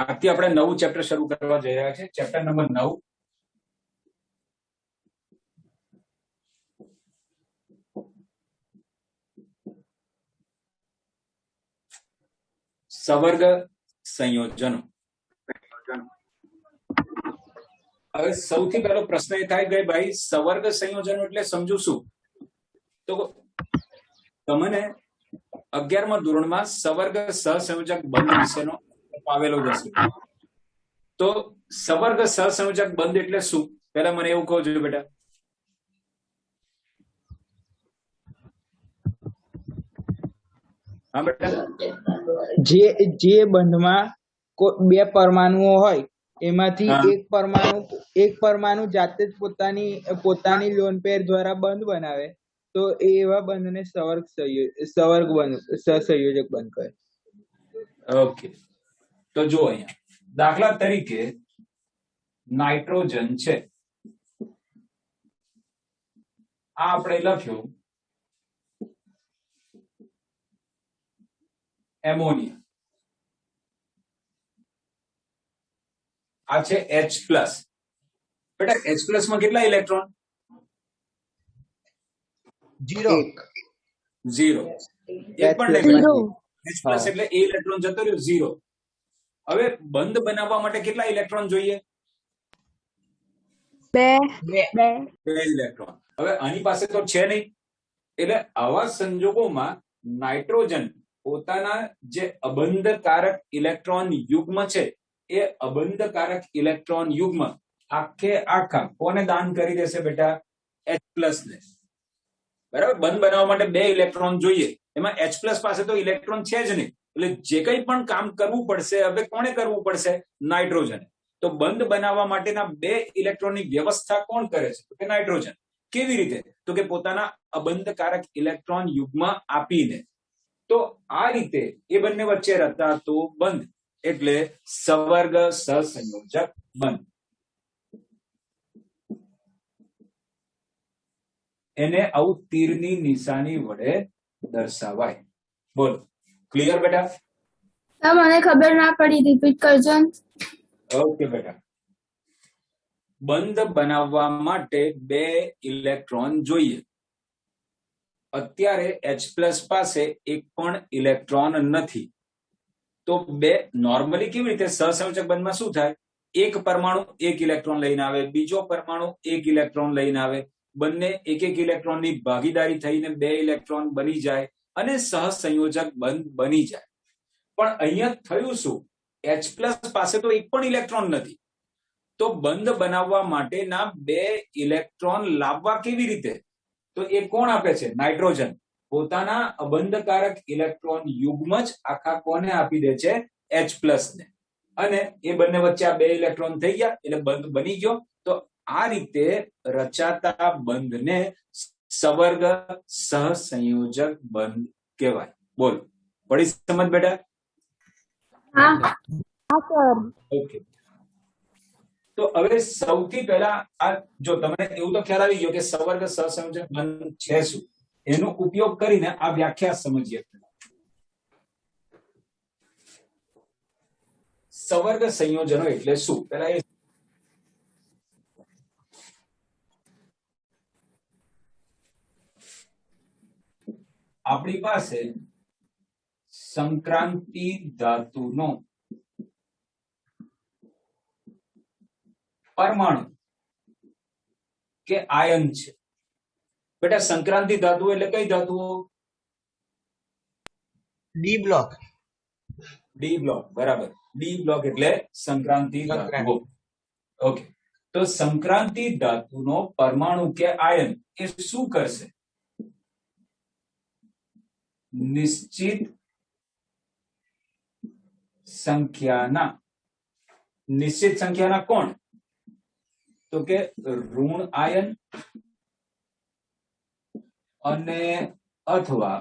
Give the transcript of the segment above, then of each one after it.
આજથી આપણે નવું ચેપ્ટર શરૂ કરવા જઈ રહ્યા છે, ચેપ્ટર નંબર 9. સવર્ગ સંયોજનો. હવે સૌથી પહેલો પ્રશ્ન એ થાય કે ભાઈ સવર્ગ સંયોજનો એટલે સમજુ શું? તો તમને 11મા ધોરણમાં સવર્ગ સહસંયોજક બંધ વિશેનો આવેલો જ હશે. તો સવર્ગ સહસંયોજક બંધ એટલે શું? પહેલા મને એવું કહો જોઈએ બેટા. હા બેટા. જે બંધમાં બે પરમાણુઓ હોય એમાંથી એક પરમાણુ જાતે જ પોતાની લોન પેર દ્વારા બંધ બનાવે તો એવા બંધને સવર્ગ બંધ સહસંયોજક બંધ કહે. ઓકે, તો જો અહીંયા દાખલા તરીકે નાઇટ્રોજન છે, આ આપણે લખ્યું એમોનિયા, આ છે H+. બેટા H+ માં કેટલા ઇલેક્ટ્રોન? 0. એક પણ નહીં. H+ એટલે એ ઇલેક્ટ્રોન જતો રહ્યો 0. હવે બંધ બનાવવા માટે કેટલા ઇલેક્ટ્રોન જોઈએ? 2 ઇલેક્ટ્રોન. હવે આની પાસે તો છે નહીં, એટલે આવા સંજોગોમાં નાઇટ્રોજન પોતાના જે અબંધકારક ઇલેક્ટ્રોન યુગ્મ છે એ અબંધકારક ઇલેક્ટ્રોન યુગ્મ આખા કોને દાન કરી દેશે બેટા? H+ ને. બરાબર, બંધ બનાવવા માટે 2 ઇલેક્ટ્રોન જોઈએ, એમાં H+ પાસે તો ઇલેક્ટ્રોન છે જ નહીં, એટલે જે કંઈ પણ કામ કરવું પડશે હવે કોણે કરવું પડશે? નાઇટ્રોજન. તો બંધ બનાવવા માટેના 2 ઇલેક્ટ્રોનની વ્યવસ્થા કોણ કરે છે? તો કે નાઇટ્રોજન. કેવી રીતે? તો કે પોતાના અબંધકારક ઇલેક્ટ્રોન યુગ્મ આપીને. તો આ રીતે એ બંને વચ્ચે રચાતો બંધ એટલે સવર્ગ સહસંયોજક બંધ. એને આવું તીરની નિશાની વડે દર્શાવાય. બોલો, ક્લિયર બેટા? મને ખબર ના પડી, રિપીટ કરજો. ઓકે બેટા. બંધ બનાવવા માટે 2 ઇલેક્ટ્રોન જોઈએ. અત્યારે H+ પાસે એક પણ ઇલેક્ટ્રોન નથી, તો 2 નોર્મલી કેવી રીતે સહસંયોજક બંધમાં શું થાય? એક પરમાણુ 1 ઇલેક્ટ્રોન લઈને આવે, બીજો પરમાણુ 1 ઇલેક્ટ્રોન લઈને આવે, બંને 1 ઇલેક્ટ્રોનની ભાગીદારી થઈને 2 ઇલેક્ટ્રોન બની જાય અને સહસંયોજક બંધ બની જાય. પણ અહીંયા થયું શું? H+ પાસે તો એક પણ ઇલેક્ટ્રોન નથી, તો બંધ બનાવવા માટેના 2 ઇલેક્ટ્રોન લાવવા કેવી રીતે? તો એ કોણ આપે છે? નાઇટ્રોજન. પોતાના અબંધકારક ઇલેક્ટ્રોન યુગ્મ જ આખા કોને આપી દે છે? H+ ને. અને એ બંને વચ્ચે આ 2 ઇલેક્ટ્રોન થઈ ગયા એટલે બંધ બની ગયો. તો આ રીતે રચાતા બંધને સવર્ગ સહસંયોજક બંધ કહેવાય. બોલો, પડી સમજ બેટા? ઓકે. તો હવે સૌથી પહેલા આ જો તમને એવું તો ખ્યાલ આવી ગયો કે સવર્ગ સહસંયોજક બંધ છે શું, એનો ઉપયોગ કરીને આ વ્યાખ્યા સમજીએ. સવર્ગ સંયોજનો એટલે શું? પહેલા એ આપણી પાસે સંક્રાંતિ ધાતુનો પરમાણુ કે આયન છે. બેટા સંક્રાંતિ ધાતુ એટલે કઈ ધાતુઓ? D block. બરાબર. ડી બ્લોક એટલે સંક્રાંતિ ધાતુઓ. ઓકે, તો સંક્રાંતિ ધાતુનો પરમાણુ કે આયન એ શું કરશે? નિશ્ચિત સંખ્યાના કોણ? તો કે ઋણ આયન અને અથવા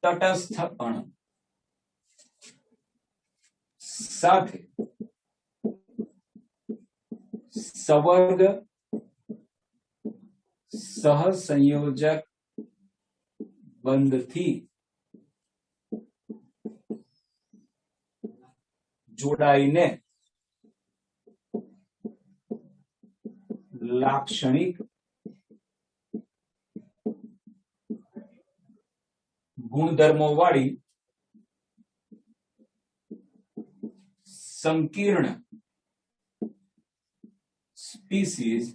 તટસ્થ અણુ સાથે સવર્ગ સહસંયોજક બંધથી જોડાઈને લાક્ષણિક ગુણધર્મો વાળી સંકીર્ણ સ્પીસીઝ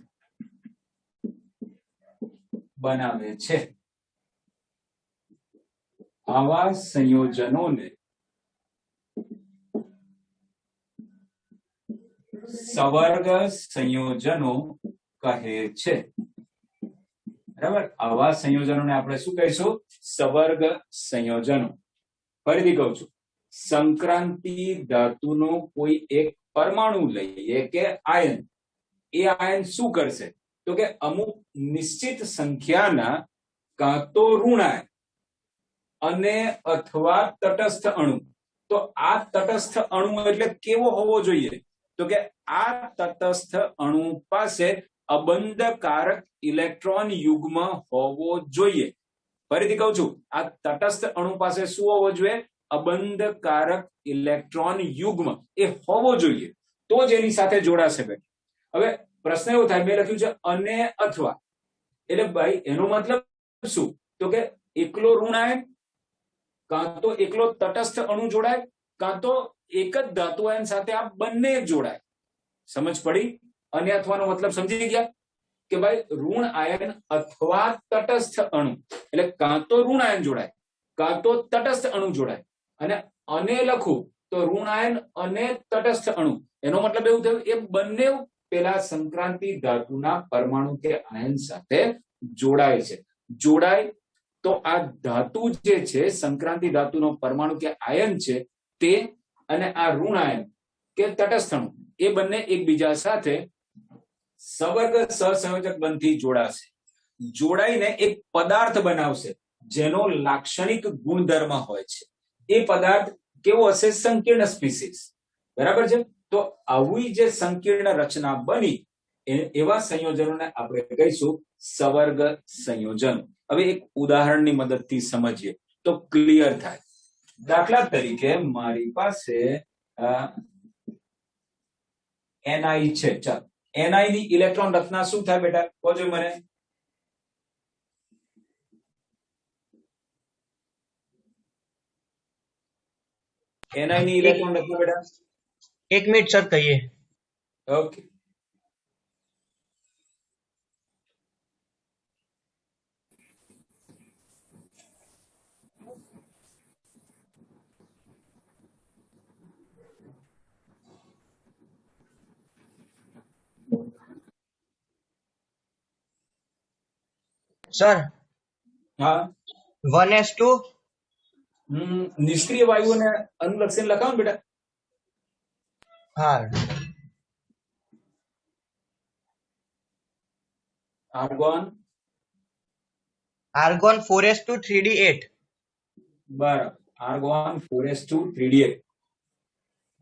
બનાવે છે. આવા સંયોજનોને સવર્ગ સંયોજનો કહે છે. બરાબર, આવા સંયોજનોને આપણે શું કહીશું? સવર્ગ સંયોજનો. ફરીથી કહું છું, સંક્રાંતિ ધાતુનો કોઈ એક પરમાણુ લઈએ કે આયન, એ આયન શું કરશે તો કે અમુક નિશ્ચિત સંખ્યાના કાં તો ઋણાયન અને અથવા તટસ્થ અણુ. તો આ તટસ્થ અણુ એટલે કેવો હોવો જોઈએ તો કે આ તટસ્થ અણુ પાસે અબંધકારક ઇલેક્ટ્રોન યુગ્મ હોવો જોઈએ. ફરીથી કહું છું, આ તટસ્થ અણુ પાસે શું હોવો જોઈએ? અબંધકારક ઇલેક્ટ્રોન યુગ્મ એ હોવો જોઈએ, તો જ એની સાથે જોડાશે. ભાઈ હવે પ્રશ્ન એવો થાય, મેં લખ્યું છે અને અથવા, એટલે ભાઈ એનો મતલબ શું તો કે એકલો ઋણાયન કાં તો એકલો તટસ્થ અણુ જોડાય કાં તો એક જ ધાતુ આયન સાથે આ બંને જોડાય. સમજ પડી? અને અથવાનો મતલબ સમજી ગયા કે ભાઈ ઋણ આયન અથવા તટસ્થ અણુ એટલે કાં તો ઋણ આયન જોડાય કાં તો તટસ્થ અણુ જોડાય. અને લખું તો ઋણ આયન અને તટસ્થ અણુ, એનો મતલબ એવું થયું એ બંને પેલા સંક્રાંતિ ધાતુના પરમાણુ કે આયન સાથે જોડાય છે. જોડાય તો આ ધાતુ જે છે, સંક્રાંતિ ધાતુનો પરમાણુ કે આયન છે તે અને આ ઋણ આયન કે તટસ્થ અણુ એ બંને એકબીજા સાથે સવર્ગ સહસંયોજક બંધથી જોડાશે. જોડાઈને એક પદાર્થ બનાવશે જેનો લાક્ષણિક ગુણધર્મ હોય છે. એ પદાર્થ કેવો હશે? સંકીર્ણ સ્પીસીસ. બરાબર છે? તો આવી જે સંકીર્ણ રચના બની એવા સંયોજનોને આપણે કહીશું સવર્ગ સંયોજન. હવે એક ઉદાહરણની મદદથી સમજીએ તો ક્લિયર થાય. દાખલા તરીકે મારી પાસે એનઆઈ છે. ચાલ, એનઆઈ ની ઇલેક્ટ્રોન રચના શું થાય બેટા? કહો મને. એનઆઈ ની ઇલેક્ટ્રોન રચના બેટા, 1 મિનિટ સર કહીએ. ઓકે. સર હા, 1s2 નિષ્ક્રિય વાયુઓને અનુલક્ષીને લખાવો ને બેટા. હા, આર્ગોન આર્ગોન 4s2 3d8. બરાબર, આર્ગોન 4s2 3d8.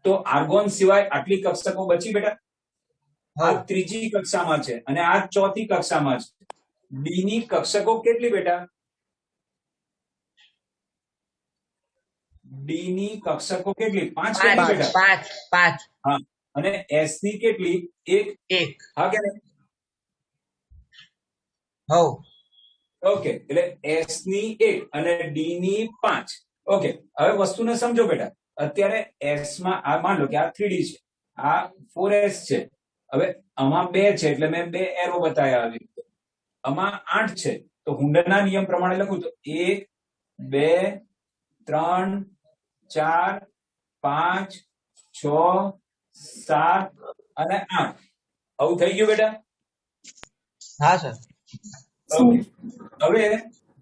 તો આર્ગોન સિવાય આટલી કક્ષકો બચી બેટા. આ ત્રીજી કક્ષામાં છે અને આ ચોથી કક્ષામાં છે. ડી ની કક્ષકો કેટલી બેટા? ડી ની કક્ષકો કેટલી? 5 કેટલી બેટા? 5. હા, અને એસ ની કેટલી? 1. હા કે નહીં? હો. ઓકે, એટલે એસ ની 1 અને ડી ની 5. ઓકે, હવે વસ્તુને સમજો બેટા. અત્યારે એસ માં આ માન લો કે આ 3d છે, આ 4s છે. હવે આમાં 2 છે એટલે મેં 2 એરો બતાવ્યા. આવી રીતે આમાં 8 છે તો હુન્ડરના નિયમ પ્રમાણે લખું તો 1 2 3 4 5 6 7 અને 8. આવું થઈ ગયું બેટા? હા સર. ઓકે, હવે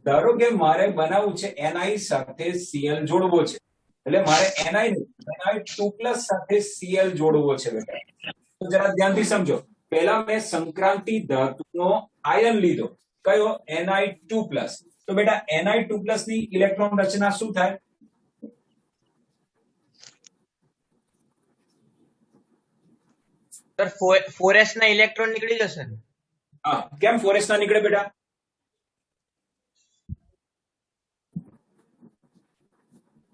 ધારો કે મારે બનાવવું છે એનઆઈ સાથે સીએલ જોડવો છે, એટલે મારે NI2+ સાથે સીએલ જોડવો છે બેટા. તો જરા ધ્યાનથી સમજો. પહેલા મેં સંક્રાંતિ ધાતુનો આયન લીધો, કયો? NI2+. તો બેટા NI2+ ની ઇલેક્ટ્રોન રચના શું થાય? સર 4s ના ઇલેક્ટ્રોન નીકળી જશે. હા, કેમ 4s ના નીકળે બેટા?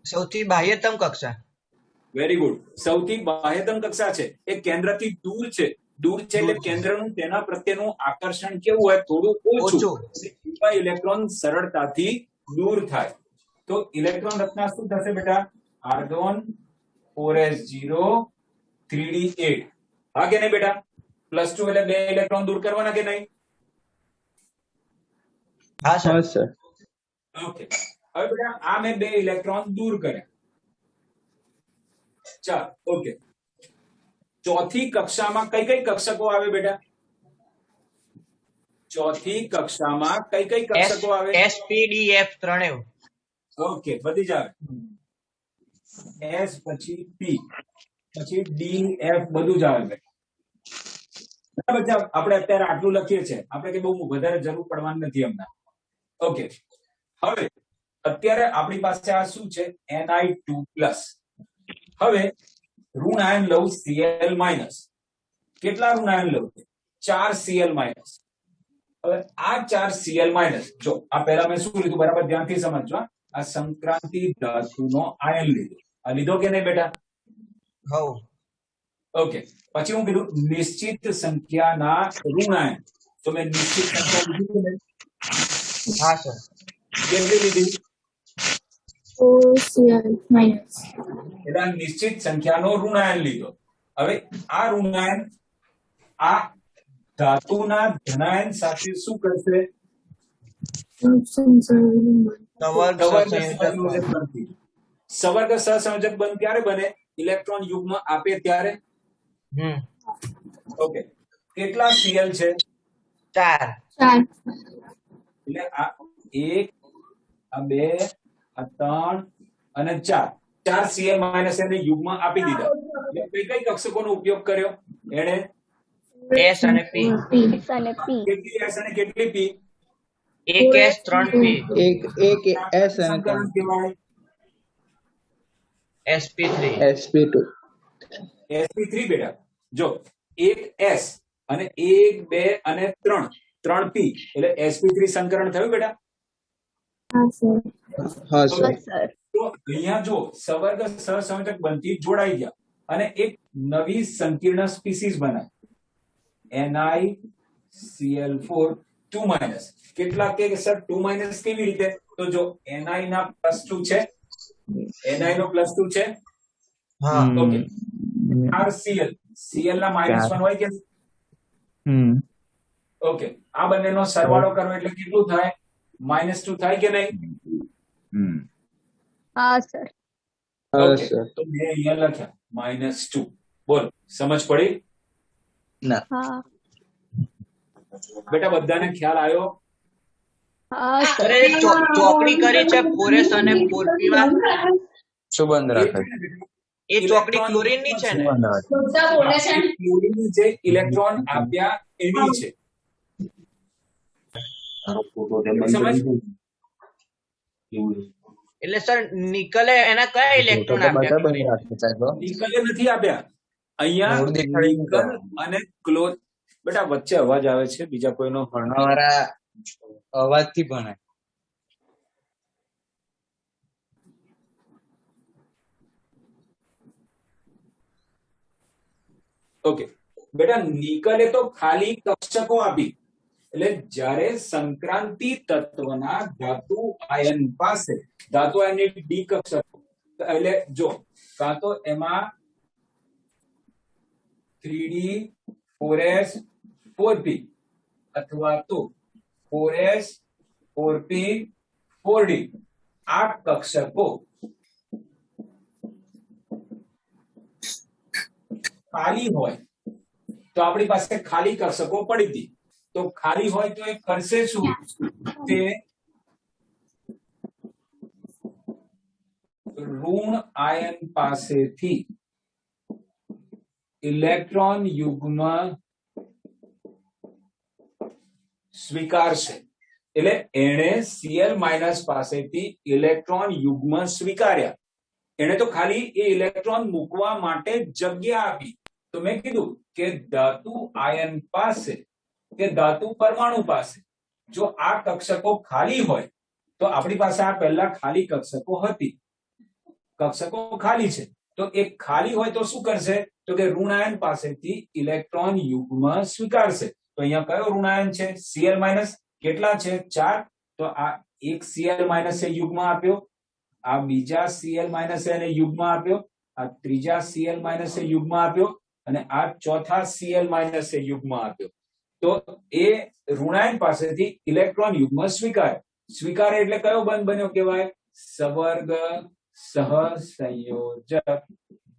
સૌથી બાહ્યતમ કક્ષા. Very good. સૌથી બાહ્યતમ કક્ષા છે એ કેન્દ્રથી દૂર છે. દૂર છે એટલે કેન્દ્રનું તેના પ્રત્યેનું આકર્ષણ કેવું હોય? થોડું ઓછું. એવા ઇલેક્ટ્રોન સરળતાથી દૂર થાય. તો ઇલેક્ટ્રોન રચના શું થશે બેટા? Argon 4s0 3d8. હા કે નહીં બેટા? +2 એટલે 2 ઇલેક્ટ્રોન દૂર કરવાના કે નહીં? હા સર. હા સર. ઓકે. હવે બેટા આ મેં 2 ઇલેક્ટ્રોન દૂર કર્યા. ચાલ ઓકે. ચોથી કક્ષામાં કઈ કઈ કક્ષકો આવે બેટા? ચોથી કક્ષામાં કઈ કઈ કક્ષકો આવે? SPDF ત્રણેય. ઓકે, બધી જ આવે. S પછી P પછી D F બધું જ આવે બેટા. બરાબર છે. આપણે અત્યારે આટલું લખીએ છીએ, આપણે કે બહુ વધારે જરૂર પડવાની નથી હમણાં. ઓકે. હવે અત્યારે આપણી પાસે આ શું છે? Ni2+. હવે ઋણ આયન લઉં Cl-. કેટલા ઋણ આયન લઉં? 4 Cl-. હવે આ 4 Cl-, જો આ પહેલા મેં શું લીધું બરાબર ધ્યાનથી સમજજો. આ સંક્રાંતિ ધાતુનો આયન લીધો. આ લીધો કે નહીં બેટા? હઉ. ઓકે. પછી હું કીધું નિશ્ચિત સંખ્યાના ઋણ આયન. તો મેં નિશ્ચિત સંખ્યા લીધી કે નહીં? હા સર. કેટલી લીધી? 4Cl-. એટલે નિશ્ચિત સંખ્યાનો ઋણાયન લીધો. હવે આ ઋણાયન આ ધાતુના ધનાયન સાથે શું કરશે? સવર્ગ સહસંયોજક બંધ ક્યારે બને? ઇલેક્ટ્રોન યુગ્મ આપે ત્યારે. ઓકે. કેટલા Cl છે? 4. એટલે આ 1 આ 2 આ 3 અને 4 Cl- એને યુગ્મ આપી દીધા. એટલે કઈ કઈ કક્ષકોનો ઉપયોગ કર્યો એણે? S અને P. કેટલી S અને કેટલી P? 1 S 3 P. એક S અને સંકલન કહેવાય. SP3. sp2. sp3 બેટા. જો 1 S અને 1 2 અને 3 P એટલે sp3 સંકરણ થયું બેટા? હા સર. તો અહીંયા જો સવર્ગ સહસંયોજક બંધથી જોડાઈ ગયા અને એક નવી સંકીર્ણ સ્પીસીસ બનાવી NiCl4 2-. કેટલા કે સર 2- કેવી રીતે? તો જો Ni ના +2 છે, Ni નો +2 છે. હા. ઓકે. Cl ના -1 હોય કે? ઓકે. આ બંનેનો સરવાળો કરો એટલે કેટલું થાય? -2 થાય કે નહીં? હા સર. ઓકે. તો મેં અહીંયા લખ્યા -2. બોલ, સમજ પડી? ના. હા. બેટા બધાને ખ્યાલ આવ્યો? હા સર. અરે ચોકડી કરી છે 4S અને 4P માં. સુબંધ રાખે. એ ચોકડી ક્લોરીન ની છે ને? ક્લોરીનની જે ઇલેક્ટ્રોન આપ્યા એની છે. સમજ? એટલે સર નિકલે એના કયા ઇલેક્ટ્રોન આપ્યા? નિકલે નથી આપ્યા. અહીંયા નિકલ અને ક્લોર. બેટા વચ્ચે અવાજ આવે છે બીજા કોઈનો? ભણવાવાળા અવાજથી ભણે. ઓકે. બેટા નિકલે તો ખાલી કક્ષકો આપી. એટલે જ્યારે સંક્રાંતિ તત્વના ધાતુ આયન પાસે ધાતુ આયનની ડી કક્ષકો, એટલે જો કાં તો એમાં 3d 4s 4p અથવા તો 4s 4p 4d આ કક્ષકો ખાલી હોય તો આપણી પાસે ખાલી કક્ષકો પડી હતી. તો ખાલી હોય તો એ કરશે શું? તે ઋણ આયન પાસેથી ઇલેક્ટ્રોન યુગ્મ સ્વીકારશે. એટલે એણે Cl- પાસેથી ઇલેક્ટ્રોન યુગ્મ સ્વીકાર્યા. એણે તો ખાલી એ ઇલેક્ટ્રોન મૂકવા માટે જગ્યા આપી. તો મેં કીધું કે ધાતુ આયન પાસે કે ધાતુ પરમાણુ પાસે જો આ કક્ષકો ખાલી હોય તો આપણી પાસે આ પહેલા ખાલી કક્ષકો હતી. કક્ષકો ખાલી છે તો એ ખાલી હોય તો શું કરશે? તો કે ઋણાયન પાસેથી ઇલેક્ટ્રોન યુગ્મ સ્વીકારશે. તો અહીંયા કયો ઋણાયન છે? Cl minus. કેટલા છે? 4. તો આ એક Cl માઇનસ એ યુગ્મ આપ્યો, આ બીજા Cl માઇનસ એને યુગ્મ આપ્યો, આ ત્રીજા Cl માઇનસ એ યુગ્મ આપ્યો, અને આ ચોથા Cl માઇનસ એ યુગ્મ આપ્યો. તો એ ઋણાયન પાસેથી ઇલેક્ટ્રોન યુગ્મ સ્વીકારે એટલે કયો બંધ બન્યો કહેવાય? સવર્ગ સહસંયોજક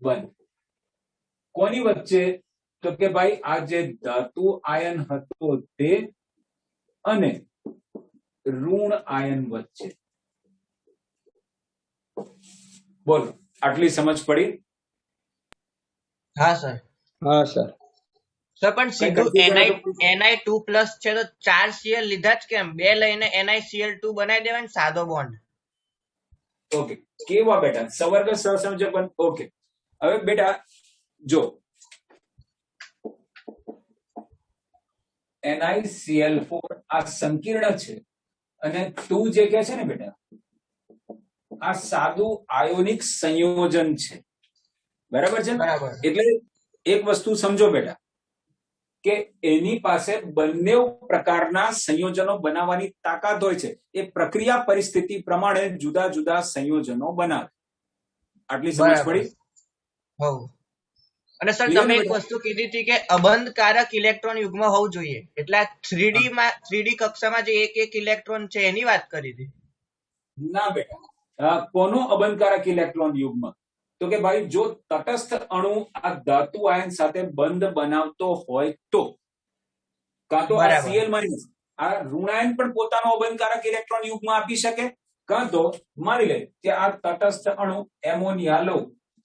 બંધ. કોની વચ્ચે? તો કે ભાઈ આ જે ધાતુ આયન હતો તે અને ઋણ આયન વચ્ચે. બોલો, આટલી સમજ પડી? હા સર. હા સર. સર પણ સીધું Ni2+ છે તો 4 Cl લીધા જ કેમ? 2 લઈને NiCl2 બનાવી દેવાય ને, સાદો બોન્ડ. ઓકે, કેવા બેટા? સવર્ગ સહસંયોજક બંધ. ઓકે, હવે બેટા જો NiCl4 આ સંકીર્ણ છે અને 2 જે કે છે ને બેટા, આ સાદું આયોનિક સંયોજન છે. બરાબર છે? બરાબર. એટલે એક વસ્તુ સમજો બેટા કે એની પાસે બંને પ્રકારના સંયોજનો બનાવવાની તાકાત હોય છે. એ પ્રક્રિયા પરિસ્થિતિ પ્રમાણે જુદા જુદા સંયોજનો બનાવે. આટલી સમજ પડી? હવ. અને સર તમે એક વસ્તુ કીધી હતી કે અબંધકારક ઇલેક્ટ્રોન યુગ્મ હોવું જોઈએ, એટલે આ 3D કક્ષામાં જે એક ઇલેક્ટ્રોન છે એની વાત કરી હતી. ના બેટા, કોનો અબંધકારક ઇલેક્ટ્રોન યુગ્મ? તો કે ભાઈ જો તટસ્થ અણુ આ ધાતુ આયન સાથે બંધ બનાવતો હોય તો, કાં તો આ Cl માઇનસ આ ઋણાયન પણ પોતાનો અબંધકારક ઇલેક્ટ્રોન યુગ્મ આપી શકે, કાં તો માની લે કે આ તટસ્થ અણુ એમોનિયા લો,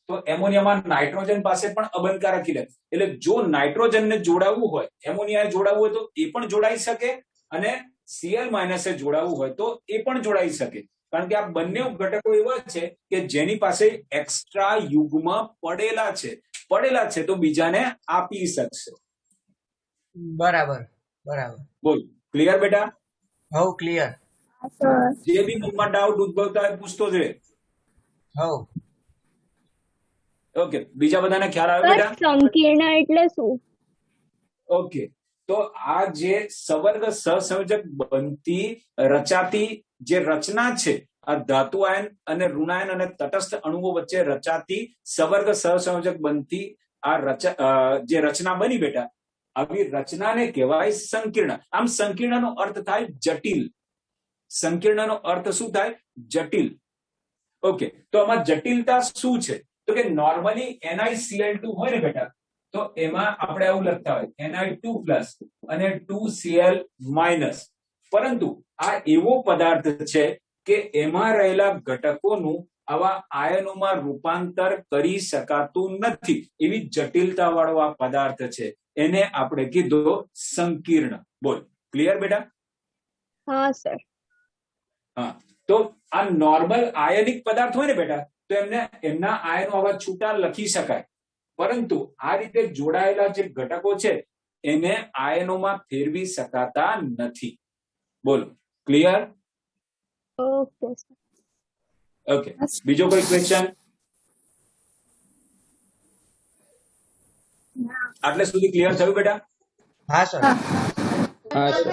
તો એમોનિયામાં નાઇટ્રોજન પાસે પણ અબંધકારક ઇલેક્ટ્રોન, એટલે જો નાઇટ્રોજનને જોડાવવું હોય, એમોનિયાને જોડાવવું હોય તો એ પણ જોડાઈ શકે, અને Cl માઇનસ જોડાવવું હોય તો એ પણ જોડાઈ શકે. કારણ કે આ બંને ઘટકો એવા છે કે જેની પાસે એક્સ્ટ્રા યુગ્મ પડેલા છે તો બીજાને આપી શકશે. બરાબર બરાબર. બોલ, ક્લિયર બેટા? હવ ક્લિયર. જે બી મનમાં ડાઉટ ઉદ્ભવતા હોય પૂછતો જ રહે. હવ. ઓકે, બીજા બધાને ખ્યાલ આવે બેટા? સંકીર્ણ એટલે શું? ઓકે, તો આ જે સવર્ગ સહસંયોજક બનતી રચાતી જે રચના છે, આ ધાતુ આયન અને ઋણાયન અને તટસ્થ અણુઓ વચ્ચે રચાતી સવર્ગ સહસંયોજક બનતી આ જે રચના બની બેટા, આવી રચનાને કહેવાય સંકીર્ણ. આમ સંકીર્ણનો અર્થ થાય જટિલ. સંકીર્ણનો અર્થ શું થાય? જટિલ. ઓકે, તો આમાં જટિલતા શું છે? તો કે નોર્મલી NiCl2 હોય ને બેટા, તો એમાં આપણે આવું લખતા હોય Ni2+ અને 2Cl માઇનસ. પરંતુ આ એવો પદાર્થ છે કે એમાં રહેલા ઘટકોનું આવા આયનોમાં રૂપાંતર કરી શકાતું નથી. એવી જટિલતા વાળો આ પદાર્થ છે, એને આપણે કીધો સંકીર્ણ. બોલ, ક્લિયર બેટા? હા સર. હા, તો આ નોર્મલ આયનિક પદાર્થ હોય ને બેટા, તો એમના આયનો આવા છૂટા લખી શકાય, પરંતુ આ રીતે જોડાયેલા જે ઘટકો છે એને આયનોમાં ફેરવી શકાતા નથી. બોલો, ક્લિયર? Okay sir. ઓકે, બીજો કોઈ ક્વેશ્ચન? આટલે સુધી ક્લિયર થયું બેટા? હા સર. હા સર.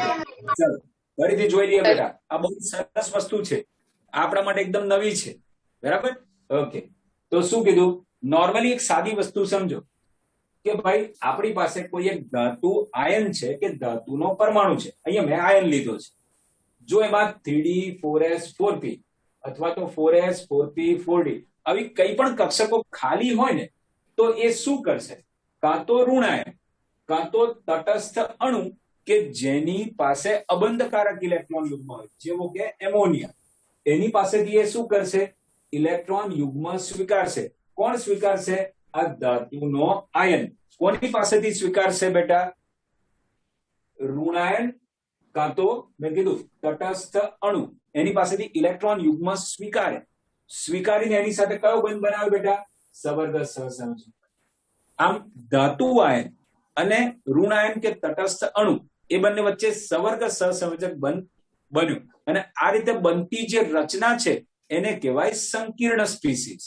ચાલો ફરીથી જોઈ લઈએ બેટા. આ બહુ સરસ વસ્તુ છે, આપણા માટે એકદમ નવી છે. બરાબર? ઓકે, તો શું કીધું? નોર્મલી એક સાદી વસ્તુ સમજો કે ભાઈ આપણી પાસે કોઈ એક ધાતુ આયન છે કે ધાતુનો પરમાણુ છે. અહીંયા મેં આયન લીધો છે. જો એમાં 3D 4s 4p અથવા તો 4s 4p 4d આવી કઈ પણ કક્ષકો ખાલી હોય ને, તો એ શું કરશે? કાં તો ઋણાયન, કાં તો તટસ્થ અણુ કે જેની પાસે અબંધકારક ઇલેક્ટ્રોન યુગ્મ હોય, જેવો કે એમોનિયા, એની પાસેથી એ શું કરશે? ઇલેક્ટ્રોન યુગ્મ સ્વીકારશે. કોણ સ્વીકારશે? આ ધાતુનો આયન. કોની પાસેથી સ્વીકારશે બેટા? ઋણાયન કાં તો મેં કીધું તટસ્થ અણુ, એની પાસેથી ઇલેક્ટ્રોન યુગ્મ સ્વીકારીને એની સાથે કયો બંધ બનાવે બેટા? સવર્ગ સહસંયોજક. આમ ધાતુ આયન અને ઋણાયન કે તટસ્થ અણુ એ બંને વચ્ચે સવર્ગ સહસંયોજક બંધ બન્યું, અને આ રીતે બનતી જે રચના છે એને કહેવાય સંકીર્ણ સ્પીસીસ.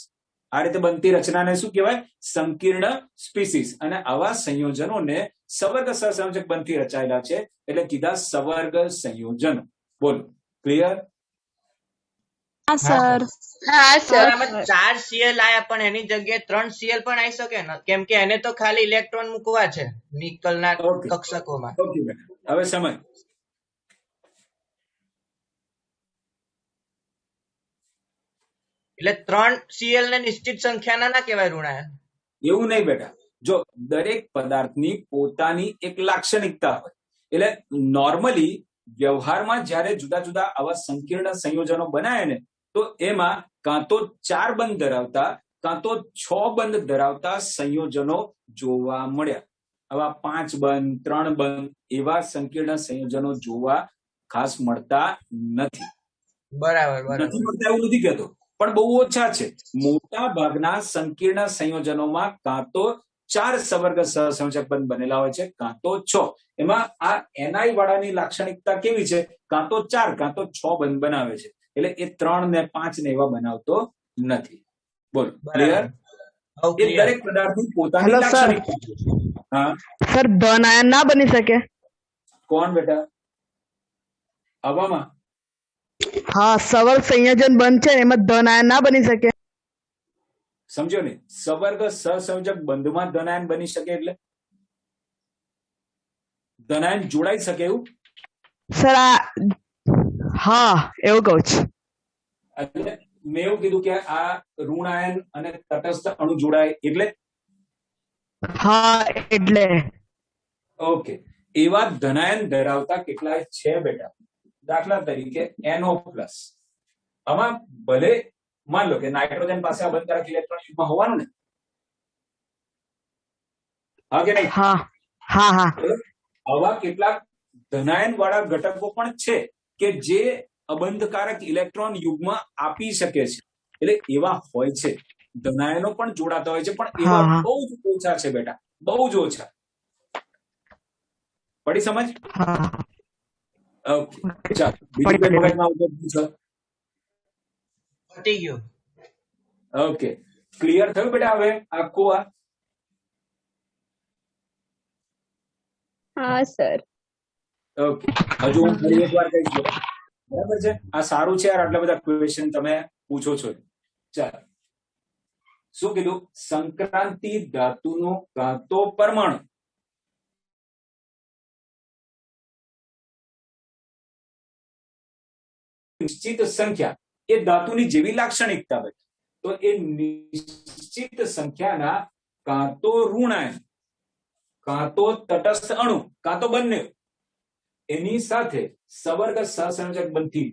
આ રીતે બનતી રચનાને શું કહેવાય? સંકીર્ણ સ્પીસીસ. અને આવા સંયોજનોને સવર્ગ સહસંયોજક બંધથી રચાયેલા છે એટલે કીધા સવર્ગ સંયોજન. બોલો, ક્લિયર? હા સર. હા સર સર. આમાં 4 CL આયા પણ એની જગ્યાએ 3 CL પણ આવી શકે ને, કેમ કે એને તો ખાલી ઇલેક્ટ્રોન મૂકવા છે નિકલના ઓકે કક્ષકોમાં. ઓકે બેટા, હવે સમજ. એટલે 3 CL ને નિશ્ચિત સંખ્યાના ના કહેવાય ઋણાયન. એવું નહીં બેટા, જો દરેક પદાર્થની પોતાની એક લાક્ષણિકતા હોય. એટલે નોર્મલી વ્યવહારમાં જ્યારે જુદા જુદા આવા સંકીર્ણ સંયોજનો બનાવે ને, તો એમાં કાં તો 4 બંધ ધરાવતા કાં તો 6 બંધ ધરાવતા સંયોજનો જોવા મળ્યા. આવા 5 બંધ 3 બંધ એવા સંકીર્ણ સંયોજનો જોવા ખાસ મળતા નથી. બરાબર બરાબર. નથી મળતા એવું નથી કહેતો, પણ બહુ ઓછા છે. મોટા ભાગના સંકીર્ણ સંયોજનોમાં કાં તો 4 સવર્ગ સહસંયોજક બંધ બનેલા હોય છે, કાં તો 6. એમાં આ એનઆઈ વાળાની લાક્ષણિકતા કેવી છે? કાં તો 4 કાં તો 6 બંધ બનાવે છે. એટલે એ 3 ને 5 ને એવા બનાવતો નથી. બોલો, ક્લિયર? બરાબર. એ દરેક પદાર્થની પોતાની હેલો સર. લાક્ષણિકતા છે. હા, સર ધન આયન ના બની શકે? કોણ બેટા? હવામાં હા, સવર્ગ સંયોજન બંધ છે એમાં ધન આયન ના બની શકે? સમજો ને, સવર્ગ સહસંયોજક બંધમાં ધનાયન બની શકે એટલે ધનાયન જોડાઈ શકે એવું? સર હા એવું કહું છું. એટલે મેં એવું કીધું કે આ ઋણ આયન અને તટસ્થ અણુ જોડાય એટલે? હા એટલે ઓકે. એવા ધનાયન ધરાવતા કેટલાય છે બેટા. દાખલા તરીકે NO+. આમાં ભલે માન લો કે નાઇટ્રોજન પાસે આ બંધકારક ઇલેક્ટ્રોન યુગ્મ હોવાનું ને, હા કે નહીં? હા હા હા આવા કેટલાક ધનાયન વાળા ઘટકો પણ છે કે જે અબંધકારક ઇલેક્ટ્રોન યુગ્મ આપી શકે છે. એટલે એવા હોય છે, ધનાયનો પણ જોડાતા હોય છે, પણ એવા હા. બહુ જ ઓછા છે બેટા, બહુ જ ઓછા. પડી સમજ? હા ઓકે, ચાલો બીજું કઈ મગજમાં આવતું પૂછો. પતી ગયું. ઓકે, ક્લિયર થયું બેટા હવે આખું આ? હા સર. ઓકે, હજુ હું ફરી એકવાર કહીશ બેટા, બરાબર છે? આ સારું છે યાર, આટલા બધા ક્વેશ્ચન તમે પૂછો છો. ચાલો, શું કીધું? સંક્રાંતિ ધાતુનો કાં તો પરમાણુ નિશ્ચિત સંખ્યા એ ધાતુની જેવી લાક્ષણિકતા બેટા, તો એ નિશ્ચિત સંખ્યાના કાં તો ઋણાયન કાં તો તટસ્થ અણુ કાં તો બંને એની સાથે સવર્ગ સહસંયોજક બંધથી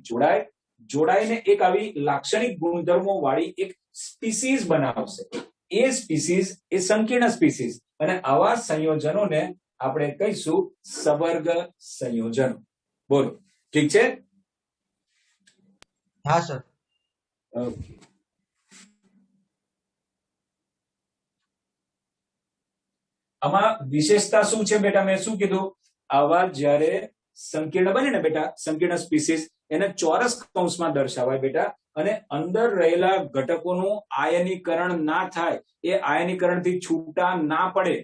જોડાઈને એક આવી લાક્ષણિક ગુણધર્મો વાળી એક સ્પીસીઝ બનાવશે. એ સ્પીસીઝ એ સંકીર્ણ સ્પીસીઝ, અને આવા સંયોજનોને આપણે કહીશું સવર્ગ સંયોજનો. બોલો, ઠીક છે? હા સર. ઓકે. આમાં વિશેષતા શું છે બેટા? મેં શું કીધું? આવા જ્યારે સંકીર્ણ બને ને બેટા, સંકીર્ણ સ્પીસીસ, એને ચોરસ કૌંસમાં દર્શાવાય બેટા, અને અંદર રહેલા ઘટકોનું આયનીકરણ ના થાય, એ આયનીકરણથી છૂટા ના પડે.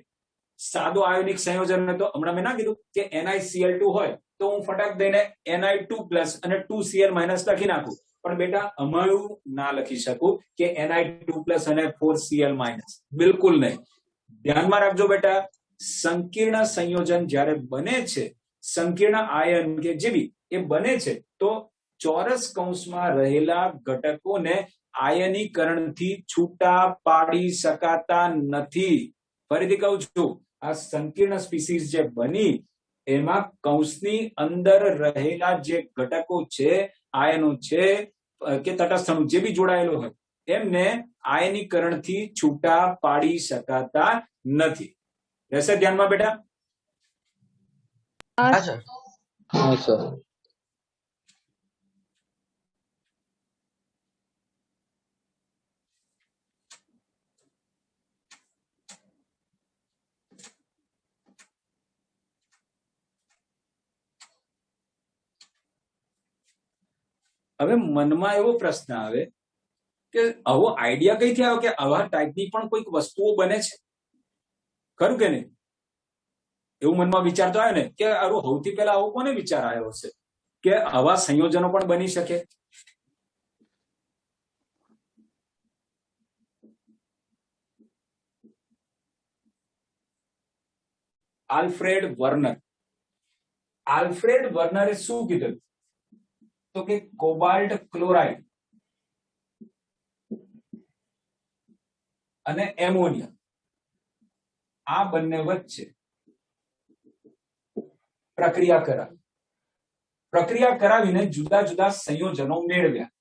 સાદો આયોનિક સંયોજન તો હમણાં મેં ના કીધું કે NiCl2 હોય તો હું ફટાક દઈને Ni2+ અને 2Cl- લખી નાખું, પણ બેટા અમારું ના લખી શકું કે Ni2+ અને 4Cl-, બિલકુલ નહીં. ધ્યાનમાં રાખજો બેટા, સંકીર્ણ સંયોજન જ્યારે બને છે, સંકીર્ણ આયન કે જેવી એ બને છે, તો ચોરસ કૌંસમાં રહેલા ઘટકોને આયનીકરણથી છૂટા પાડી શકાતા નથી. ફરીથી કહું છું, આ સંકીર્ણ સ્પીસીઝ જે બની એમાં કૌંસની અંદર રહેલા જે ઘટકો છે, આયનો છે કે તટસ્થ અણુ જે બી જોડાયેલો હોય, એમને આયનીકરણથી છૂટા પાડી શકાતા નથી. રહેશે ધ્યાનમાં બેટા? હા સર. હા સર. હવે મનમાં એવો પ્રશ્ન આવે કે આવો આઈડિયા કઈથી આવ્યો કે આવા ટાઈપની પણ કોઈક વસ્તુઓ બને છે, ખરું કે નહીં? એવું મનમાં વિચાર તો આવ્યો ને કે આવું સૌથી પહેલા આવો કોને વિચાર આવ્યો હશે કે આવા સંયોજનો પણ બની શકે? Alfred Warner. આલ્ફ્રેડ વર્નરે શું કીધું? તો કે કોબાલ્ટ ક્લોરાઇડ અને એમોનિયા આ બંને વચ્ચે પ્રક્રિયા કરાવીને જુદા જુદા સંયોજનો મેળવ્યા.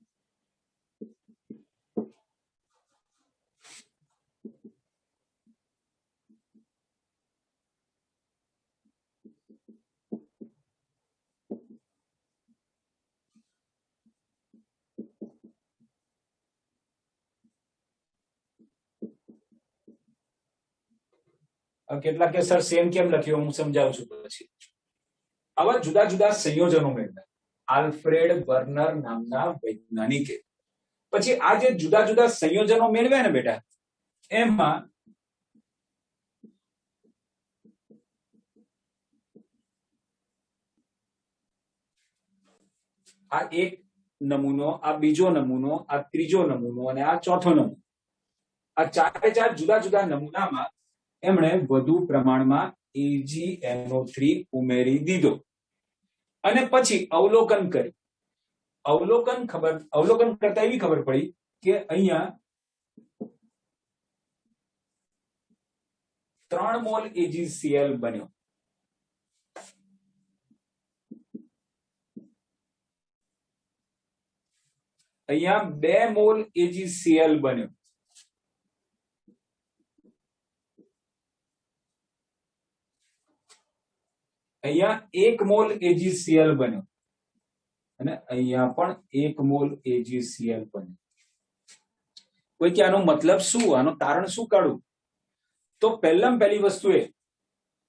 કેટલાક કે સર સેમ કેમ લખ્યું હું સમજાવું છું પછી. આવા જુદા જુદા સંયોજનો મેળવ્યા આલ્ફ્રેડ વર્નર નામના વૈજ્ઞાનિકે. પછી આ જે જુદા જુદા સંયોજનો મેળવ્યા ને બેટા, એમાં આ એક નમૂનો, આ બીજો નમૂનો, આ ત્રીજો નમૂનો અને આ ચોથો નમૂનો, આ ચારે ચાર જુદા જુદા નમૂનામાં એમણે વધુ પ્રમાણમાં AgNO3 ઉમેરી દીધો અને પછી અવલોકન કરી. અવલોકન કરતા એવી ખબર પડી કે અહીંયા 3 મોલ AgCl બન્યો. અહીંયા 2 મોલ AgCl બન્યો. અહીંયા 1 મોલ AgCl બન્યો અને અહીંયા પણ 1 મોલ AgCl બન્યો. કોઈ કે આનો મતલબ શું, આનું તારણ શું કાઢું? તો પહેલામાં પહેલી વસ્તુ એ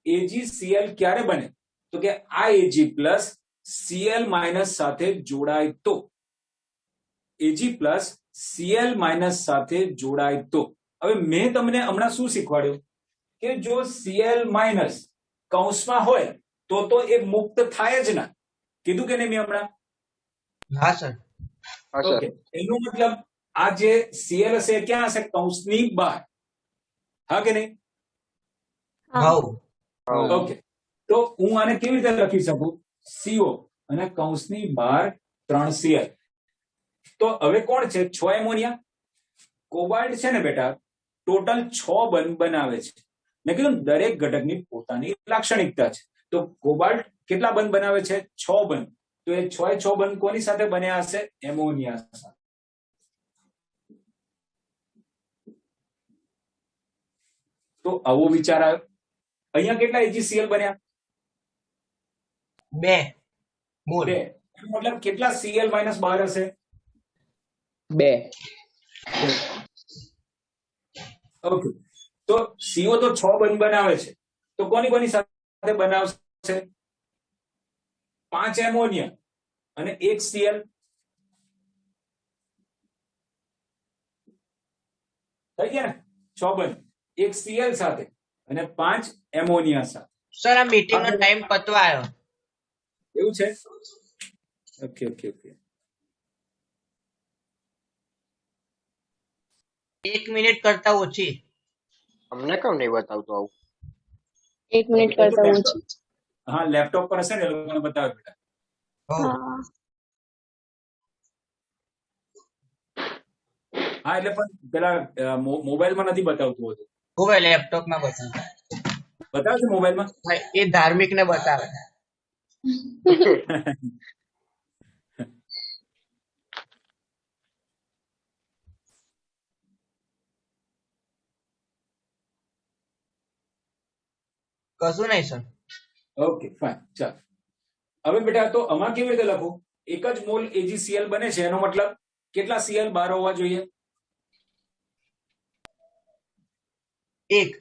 AgCl ક્યારે બને? તો કે આ Ag પ્લસ Cl માઇનસ સાથે જોડાય તો. Ag પ્લસ Cl માઇનસ સાથે જોડાય તો. હવે મેં તમને હમણાં શું શીખવાડ્યું કે જો Cl માઇનસ કૌંસમાં હોય તો એ મુક્ત થાય જ ના. કીધું કે નહીં મેં હમણાં? હા સર. ઓકે, એનો મતલબ આ જે Cl હશે ક્યાં હશે? કૌંસની બહાર. હા કે નહીં? ઓકે, તો હું આને કેવી રીતે લખી શકું? CO અને કૌંસની બહાર 3Cl. તો હવે કોણ છે? 6 એમોનિયા. કોબાલ્ટ છે ને બેટા ટોટલ 6 બંધ બનાવે છે. મેં કીધું દરેક ઘટકની પોતાની લાક્ષણિકતા છે. તો કોબાલ્ટ કેટલા બંધ બનાવે છે? 6 બંધ. તો એ 6 બંધ કોની સાથે બન્યા હશે? એમોનિયા સાથે. તો આવો વિચાર આવ્યો. અહીંયા કેટલા AgCl બન્યા? 2 મોલ. 2. મતલબ કેટલા Cl માઇનસ બહાર હશે? 2. ઓકે, તો CO તો 6 બંધ બનાવે છે. તો કોની કોની સાથે બનાવશે? 5 એમોનિયા અને 1 Cl. થઈ ગયા ને? 6 બંધ, 1 Cl સાથે અને 5 એમોનિયા સાથે. સર આ મીટિંગ નો ટાઈમ પતવા આવ્યો. એવું છે? Okay okay okay. 1 મિનિટ કરતા ઓછી. અમને કેમ નહીં બતાવતો આવું? 1 મિનિટ કરતા ઓછી. હા, લેપટોપ પર હશે ને, એ લોકોને બતાવે બેટા. હા. હા, એટલે પણ પેલા મોબાઈલમાં નથી બતાવતું હતું. હવે લેપટોપમાં બતાવે. બતાવે છે મોબાઈલમાં? એ ધાર્મિક ને બતાવે. કશું નહીં સર. ઓકે ફાઇન, ચાલ. હવે બેટા તો આમાં કેવી રીતે લખું? 1 જ મોલ AgCl બને છે, એનો મતલબ કેટલા Cl બહાર હોવા જોઈએ? 1.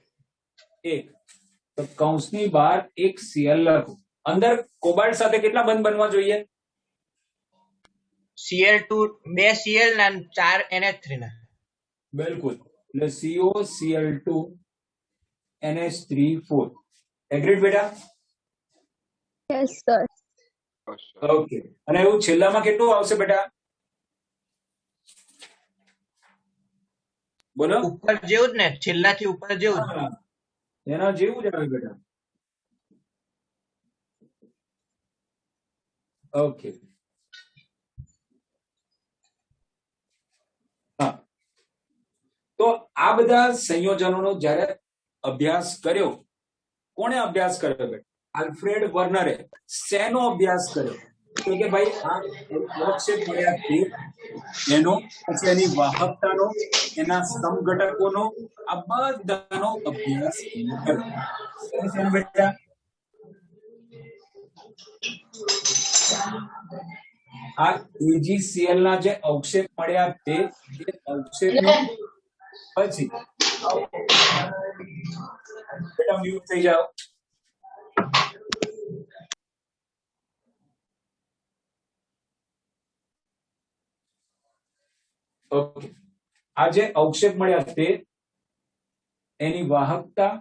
તો કૌંસની બહાર 1 Cl લખું. અંદર કોબાલ્ટ સાથે કેટલા બંધ બનવા જોઈએ? Cl2 બે Cl ના 4 NH3 ના. બિલકુલ. એટલે COCl2 NH3 4. એગ્રીડ બેટા? Yes sir. ઓકે. અને એવું છેલ્લામાં કેટલું આવશે બેટા? બોલો. ઉપર જેવું જ ને, છેલ્લાથી ઉપર જેવું જ. હા, એના જેવું જ આવે બેટા. ઓકે. હા, તો આ બધા સંયોજનોનો જ્યારે અભ્યાસ કર્યો, કોણે અભ્યાસ કર્યો બેટા? આલ્ફ્રેડ વર્નરે. શેનો અભ્યાસ કર્યો? તો કે ભાઈ આ અવક્ષેપ મળ્યાથી એનો, પછી એની વાહકતાનો, એના સમઘટકોનો, આ બધાનો અભ્યાસ કર્યો. શેનો બેટા? આ AgCl ના જે અવક્ષેપ મળ્યા તે અવક્ષેપનો પછી બેટા મ્યુટ થઈ જાઓ. ઓકે. આ જે અવક્ષેપ મળ્યા તે એની વાહકતા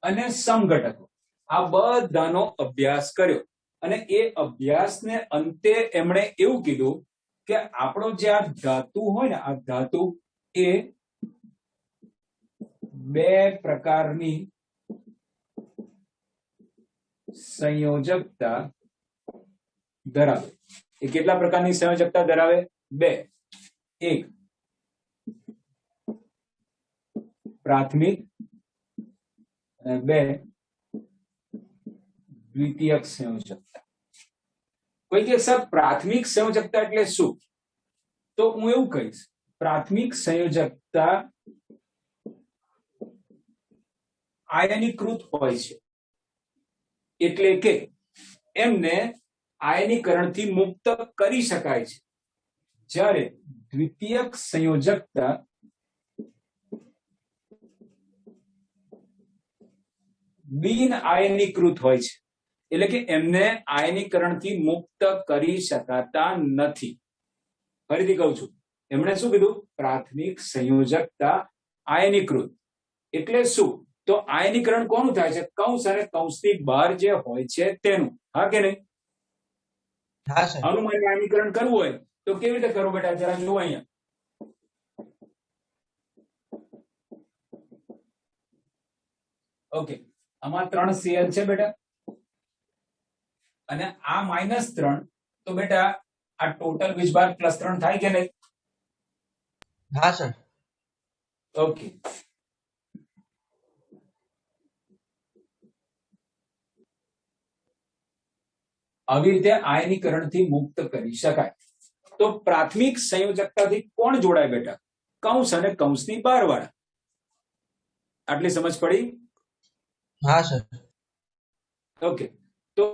અને સમઘટકો, આ બધાનો અભ્યાસ કર્યો. અને એ અભ્યાસને અંતે એમણે એવું કીધું કે આપણો જે આ ધાતુ હોય ને, આ ધાતુ એ બે પ્રકારની સંયોજકતા ધરાવે. એ કેટલા પ્રકારની સંયોજકતા ધરાવે? બે. એક પ્રાથમિક અને બે દ્વિતીયક સંયોજકતા. કોઈ કે સર પ્રાથમિક સંયોજકતા એટલે શું? તો હું એવું કહીશ, પ્રાથમિક સંયોજકતા આયનીકૃત હોય છે, એટલે કે એમને આયનીકરણથી મુક્ત કરી શકાય છે. જ્યારે દ્વિતીયક સંયોજકતા બિન આયનીકૃત હોય છે, એટલે કે એમને આયનીકરણથી મુક્ત કરી શકાતા નથી. ફરીથી કહું છું, એમણે શું કીધું? પ્રાથમિક સંયોજકતા આયનીકૃત એટલે શું? તો આયનીકરણ કોનું થાય છે? કૌંસ અને કૌંસની બહાર જે હોય છે તેનું. હા કે નહીં? હા સર. આનું મારે આયનીકરણ કરવું હોય તો કેવી રીતે કરવું બેટા? જરા જુઓ અહીંયા. ઓકે, આમાં 3 Cl છે બેટા, અને આ -3, તો બેટા આ ટોટલ વીજભાર +3 થાય કે નહીં? હા સર. ઓકે. આવી રીતે આયનીકરણથી મુક્ત કરી શકાય. તો પ્રાથમિક સંયોજકતાથી કોણ જોડાય બેટા? કૌંસ અને કૌંસની બહાર વાળા. આટલી સમજ પડી? હા સર. ઓકે. તો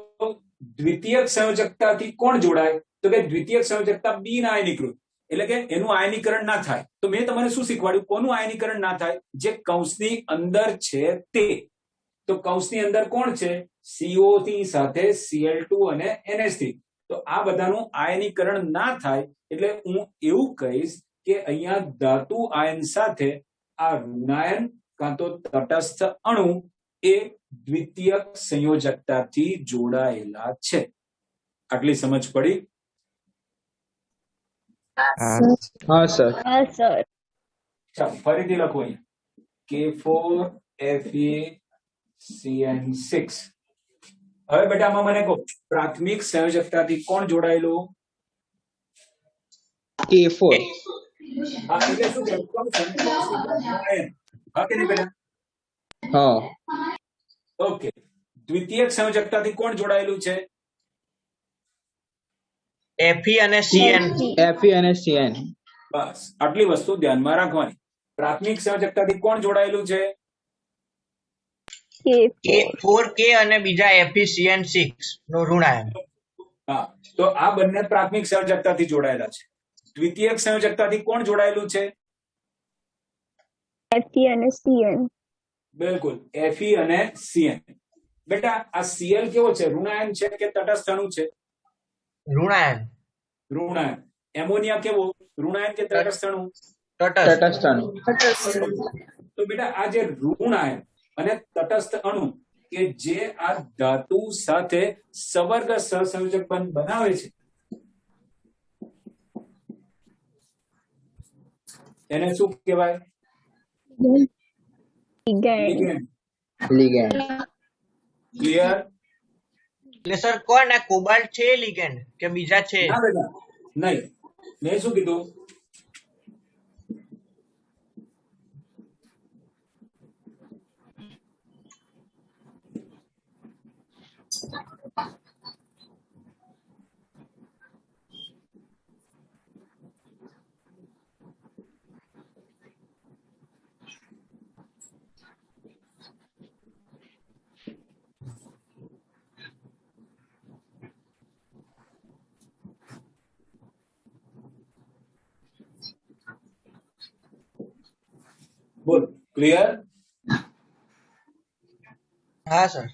દ્વિતીયક સંયોજકતાથી કોણ જોડાય? તો કે દ્વિતીયક સંયોજકતા બિન આયનીકૃત, એટલે કે એનું આયનીકરણ ના થાય. તો મેં તમને શું શીખવાડ્યું? કોનું આયનીકરણ ના થાય? જે કૌંસની અંદર છે તે. તો કૌંસની અંદર કોણ છે? CO ની સાથે Cl2 અને NH3. તો આ બધાનું આયનીકરણ ના થાય એટલે હું એવું કહીશ કે અહીંયા ધાતુ આયન સાથે આ ઋણાયન કાં તો તટસ્થ અણુ એ દ્વિતીયક સંયોજકતાથી જોડાયેલા છે. આટલી સમજ પડી? હા સર. હા સર. ચાલો ફરીથી લખો અહીંયા. K4FeCN6. હવે બેટા આમાં મને કહો, પ્રાથમિક સંયોજકતાથી કોણ જોડાયેલું? K4. હા, એટલે શું કહેવું? કૌંસ અને કૌંસની બહારનું આયન. હા કે નહીં બેટા? હા. ઓકે. દ્વિતીયક સંયોજકતાથી કોણ જોડાયેલું છે? Fe અને Cn. Fe અને Cn. બસ આટલી વસ્તુ ધ્યાનમાં રાખવાની. પ્રાથમિક સંયોજકતાથી કોણ જોડાયેલું છે? K4K અને બીજા FeCN6 નું ઋણાયન. હા, તો આ બંને પ્રાથમિક સંયોજકતાથી જોડાયેલા છે. દ્વિતીયક સંયોજકતાથી કોણ જોડાયેલું છે? Fe અને Cn. બિલકુલ, Fe અને Cn. બેટા આ Cl કેવો છે? ઋણાયન છે કે તટસ્થ અણુ છે? ઋણાયન. ઋણાયન. એમોનિયા કેવો, ઋણાયન કે તટસ્થ અણુ? તટસ્થ. તટસ્થ અણુ. તો બેટા આ જે ઋણાયન અને તટસ્થ અણુ કે જે આ ધાતુ સાથે સવર્ગ સહસંયોજક બંધ બનાવે છે એને શું કહેવાય? Ligand. લિગેન્ડ. ક્લિયર? એટલે સર કોણ આ કોબાલ્ટ છે લિગેન્ડ કે બીજા છે? ના બેટા નહીં. મેં શું કીધું? બોલ. ક્લિયર? હા સર.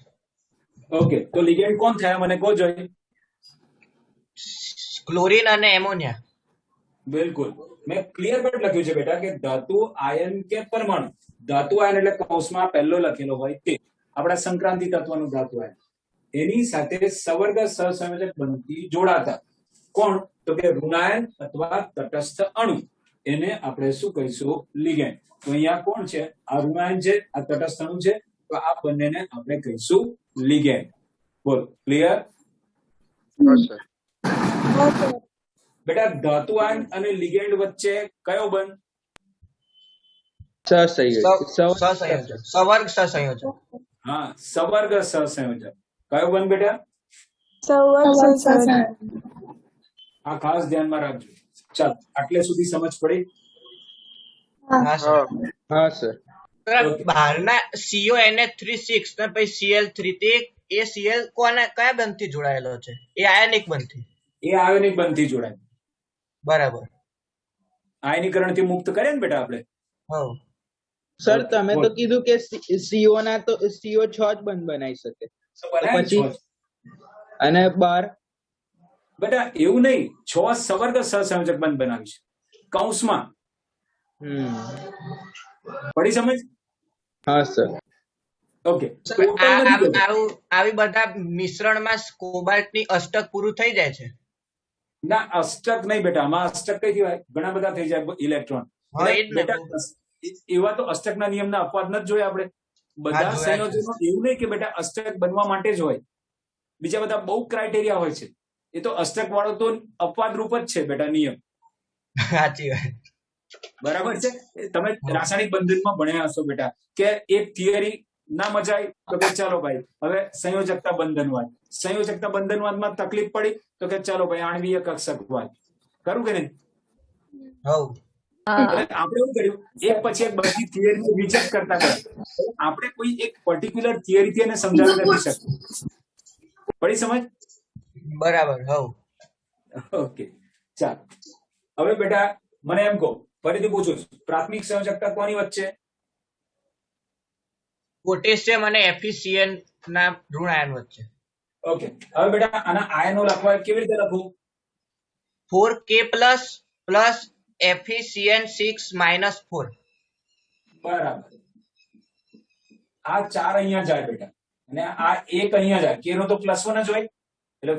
ઓકે, તો લિગેન્ડ કોણ થયા મને કહો જોઈએ. ક્લોરીન અને એમોનિયા. બિલકુલ. મેં ક્લિયર કટ લખ્યું છે બેટા કે ધાતુ આયન કે પરમાણુ. ધાતુ આયન એટલે કૌંસમાં પહેલો લખેલો હોય તે આપણા સંક્રાંતિ તત્વનું ધાતુ આયન, એની સાથે સવર્ગ સહસંયોજક બનતી જોડાતા કોણ? તો કે ઋણાયન અથવા તટસ્થ અણુ. એને આપણે શું કહીશું? લિગેન્ડ. તો અહીંયા કોણ છે? આ ઋણાયન છે, આ તટસ્થ અણુ છે, તો આ બંનેને આપણે કહીશું લિગેન્ડ. બોલ. ક્લિયર? હા સર. બેટા ધાતુ આયન અને લિગેન્ડ વચ્ચે કયો બંધ? સહસંયોજક. સહસંયોજક. સવર્ગ સહસંયોજક. હા, સવર્ગ સહસંયોજક. કયો બંધ બેટા? આ ખાસ ધ્યાનમાં રાખજો. ચાલ, આટલે સુધી સમજ પડી? હા સર. હા. હા સર. Okay. બહારના CONH3 6 ને પછી Cl3 તે એ Cl કયા બંધથી જોડાયેલો છે? એ આયનિક બંધથી. એ આયોનિક બંધથી જોડાય. બરાબર. આયનીકરણથી મુક્ત કરે ને બેટા આપણે. હવ. સર Okay, તમે બોલ. તો કીધું કે સીઓ ના તો CO 6 જ બંધ બનાવી શકે, તો બનાય ને પછી? છ જ. અને 12? બેટા એવું નહીં, 6 સવર્ગ સહસંયોજક બંધ બનાવી છે કૌંસમાં. પડી સમજ? હા સર. ઓકે, સર ટોટલ નથી કહેતો. આવી બધા મિશ્રણમાં કોબાલ્ટની અષ્ટક પૂરું થઈ જાય છે. ના, અષ્ટક નહીં બેટા. આમાં અષ્ટક કઈથી હોય? ઘણા બધા થઈ જાય ઇલેક્ટ્રોન. હા, એ જ ને. બેટા એવા તો અષ્ટકના નિયમના અપવાદ નથી જોયા આપણે. બધા હા, જોયા છે. સંયોજનો એવું નહીં કે બેટા અષ્ટક બનવા માટે જ હોય. બીજા બધા બહુ ક્રાઇટેરિયા હોય છે. એ તો અષ્ટક વાળો તો અપવાદ રૂપ જ છે બેટા નિયમ. સાચી વાત. બરાબર છે? તમે રાસાયણિક બંધનમાં ભણ્યા હશો બેટા કે એક થિયરી ના મજાય તો કે ચાલો ભાઈ હવે સંયોજકતા બંધનવાદ. સંયોજકતા બંધનવાદમાં તકલીફ પડી તો કે ચાલો ભાઈ આણ્વીય કક્ષકવાદ. ખરું કે નહીં? હવ. એટલે આપણે એવું કર્યું, એક પછી એક બધી થિયરી રિજેક્ટ કરતા ગયા. આપણે કોઈ એક પર્ટિક્યુલર થિયરીથી એને સમજાવી નથી શકતા. પડી સમજ? બરાબર. હવ. ઓકે, ચાલ. હવે બેટા મને એમ કહો, ફરીથી પૂછું છું, પ્રાથમિક સંયોજકતા કોની વચ્ચે? પોટેશિયમ અને FeCN ના ઋણ આયન વચ્ચે. ઓકે, હવે બેટા આના આયનો લખવા કેવી રીતે લખું? 4K plus FeCN6 -4. બરાબર. આ 4 અહીંયા જાય બેટા અને આ 1 અહીંયા જાય. કે નો તો +1 જ હોય. એટલે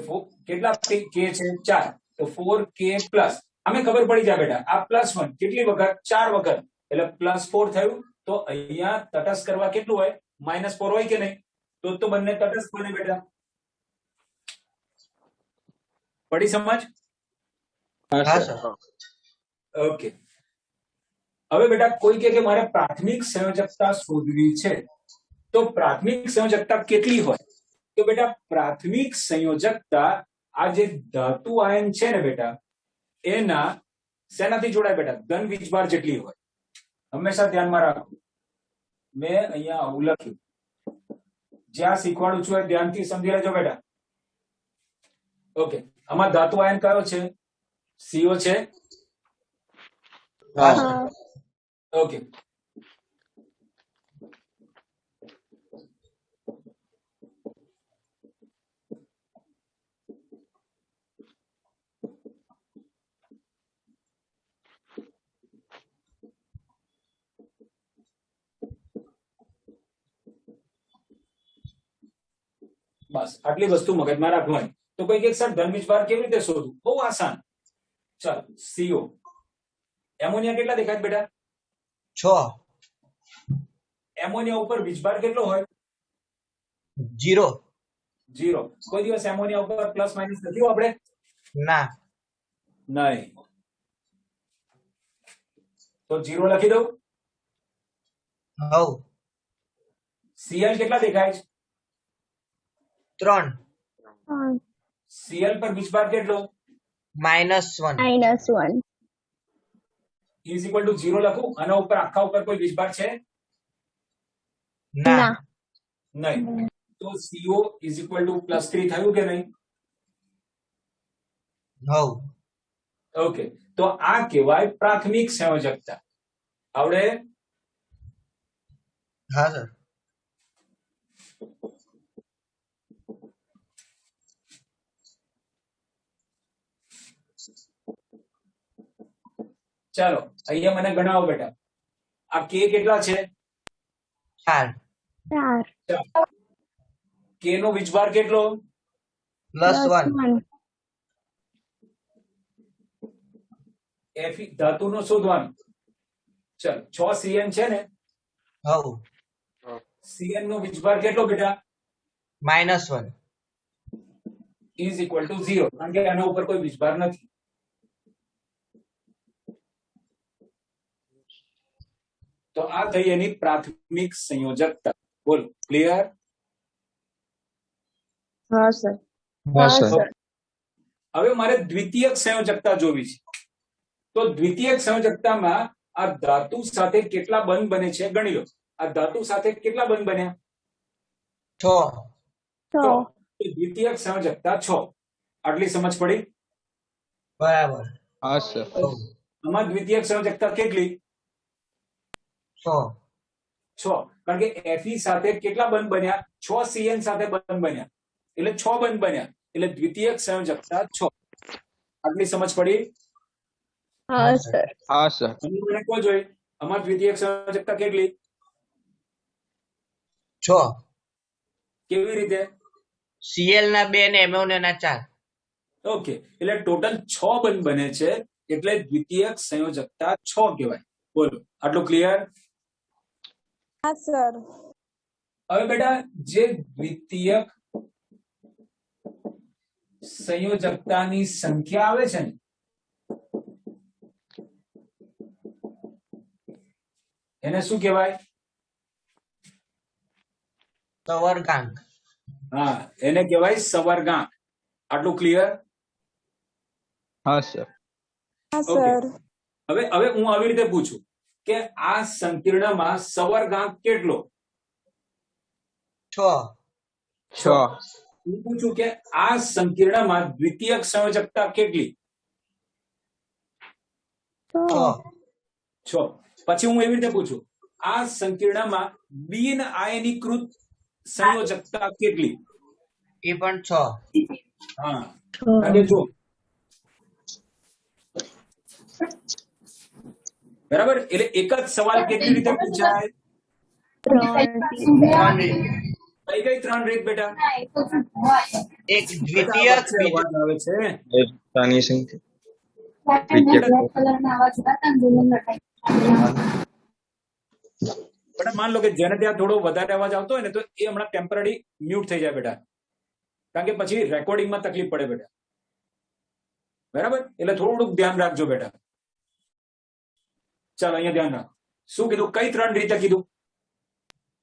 કેટલા કે છે? 4. તો 4K પ્લસ. અમે ખબર પડી જાય બેટા આ +1 કેટલી વખત? 4 વખત. એટલે +4 થયું. તો અહીંયા તટસ્થ કરવા કેટલું હોય? -4 હોય કે નહીં? તો બંને તટસ્થ બને બેટા. પડી સમજ? હા સર. ઓકે. હવે બેટા કોઈ કે મારે પ્રાથમિક સંયોજકતા શોધવી છે, તો પ્રાથમિક સંયોજકતા કેટલી હોય? તો બેટા પ્રાથમિક સંયોજકતા આ જે ધાતુ આયન છે ને બેટા એના શેનાથી જોડાય બેટા? ધન વીજભાર જેટલી હોય. હંમેશા ધ્યાનમાં રાખો. મેં અહીંયા આવું લખ્યું. જ્યાં શીખવાડું છું એ ધ્યાનથી સમજી લેજો બેટા. ઓકે, આમાં ધાતુ આયન કયો છે? CO છે. હા સર. ઓકે, બસ આટલી વસ્તુ મગજમાં રાખવાની. તો કોઈ એક સર ધન વીજભાર કેવી રીતે શોધવું? બહુ આસાન. ચાલો CO. એમોનિયા કેટલા દેખાય બેટા? 6. એમોનિયા ઉપર વીજભાર કેટલો હોય? 0. 0. કોઈ દિવસ એમોનિયા ઉપર પ્લસ માઇનસ નથી આપણે? ના. નહીં. તો 0 લખી દઉં. હવ. Cl કેટલા દેખાય છે? 3. Cl પર વીજભાર કેટલો? -1. -1. ઇઝ ઇક્વલ ટુ 0 લખું. આના ઉપર આખા ઉપર કોઈ વીજભાર છે? ના. નહીં. તો CO ઇઝ ઇક્વલ ટુ +3 થયું કે નહીં? હવ. ઓકે. તો આ કહેવાય પ્રાથમિક સંયોજકતા. આવડે? હા સર. ચાલો અહીંયા મને ગણાવો બેટા. આ K કેટલા છે? 4. 4. K નો વીજભાર કેટલો? +1. Fe ધાતુનો શોધવાનો. ચાલો 6 Cn છે ને? હવ. Cn નો વીજભાર કેટલો બેટા? -1. Is equal to 0. કારણ કે આના ઉપર કોઈ વીજભાર નથી. તો આ થઈ એની પ્રાથમિક સંયોજકતા. બોલો ક્લિયર? હા સર. હા સર. હવે મારે દ્વિતીયક સંયોજકતા જોવી છે. તો દ્વિતીયક સંયોજકતામાં આ ધાતુ સાથે કેટલા બંધ બને છે ગણી લો. આ ધાતુ સાથે કેટલા બંધ બન્યા? 6. તો દ્વિતીયક સંયોજકતા 6. આટલી સમજ પડી? બરાબર. હા સર. આમાં દ્વિતીયક સંયોજકતા કેટલી? 6. 6. કારણ કે Fe સાથે કેટલા બંધ બન્યા? 6 Cn સાથે બંધ બન્યા એટલે 6 બંધ બન્યા એટલે દ્વિતીયક સંયોજકતા 6. આટલી સમજ પડી? હા સર. હા સર. મને કહો જોઈ આમાં દ્વિતીયક સંયોજકતા કેટલી? 6. કેવી રીતે? Cl ના 2 ને એમોનિયા ના 4. ઓકે. એટલે ટોટલ 6 બંધ બને છે એટલે દ્વિતીયક સંયોજકતા 6 કહેવાય. બોલો આટલું ક્લિયર? હા સર. હવે બેટા જે દ્વિતીયક સંયોજકતાની સંખ્યા આવે છે ને એને શું કહેવાય? સવર્ગાંક. હા એને કહેવાય સવર્ગાંક. આટલું ક્લિયર? હા સર. હા ઓકે. સર. હવે હું આવી રીતે પૂછું કે આ સંકીર્ણમાં સવર્ગાંક કેટલો? 6. 6. હું પૂછું કે આ સંકીર્ણમાં દ્વિતીયક સંયોજકતા કેટલી? 6. 6. પછી હું એવી રીતે પૂછું આ સંકીર્ણમાં બિન આયનીકૃત સંયોજકતા કેટલી? એ પણ 6. હા કારણ જો બરાબર. એટલે એક જ સવાલ કેટલી રીતે પૂછાય? 3 રીત. કઈ કઈ 3 રીત બેટા? એક દ્વિતીયક, અવાજ આવે છે. તાની સંખ્યા. બેટા માન લો કે જેને ત્યાં થોડો વધારે અવાજ આવતો હોય ને તો એ હમણાં ટેમ્પરરી મ્યુટ થઈ જાય બેટા. કારણ કે પછી રેકોર્ડિંગમાં તકલીફ પડે બેટા. બરાબર. એટલે થોડુંક ધ્યાન રાખજો બેટા. ચાલો અહીંયા ધ્યાન રાખો. શું કીધું? કઈ 3 રીતે કીધું?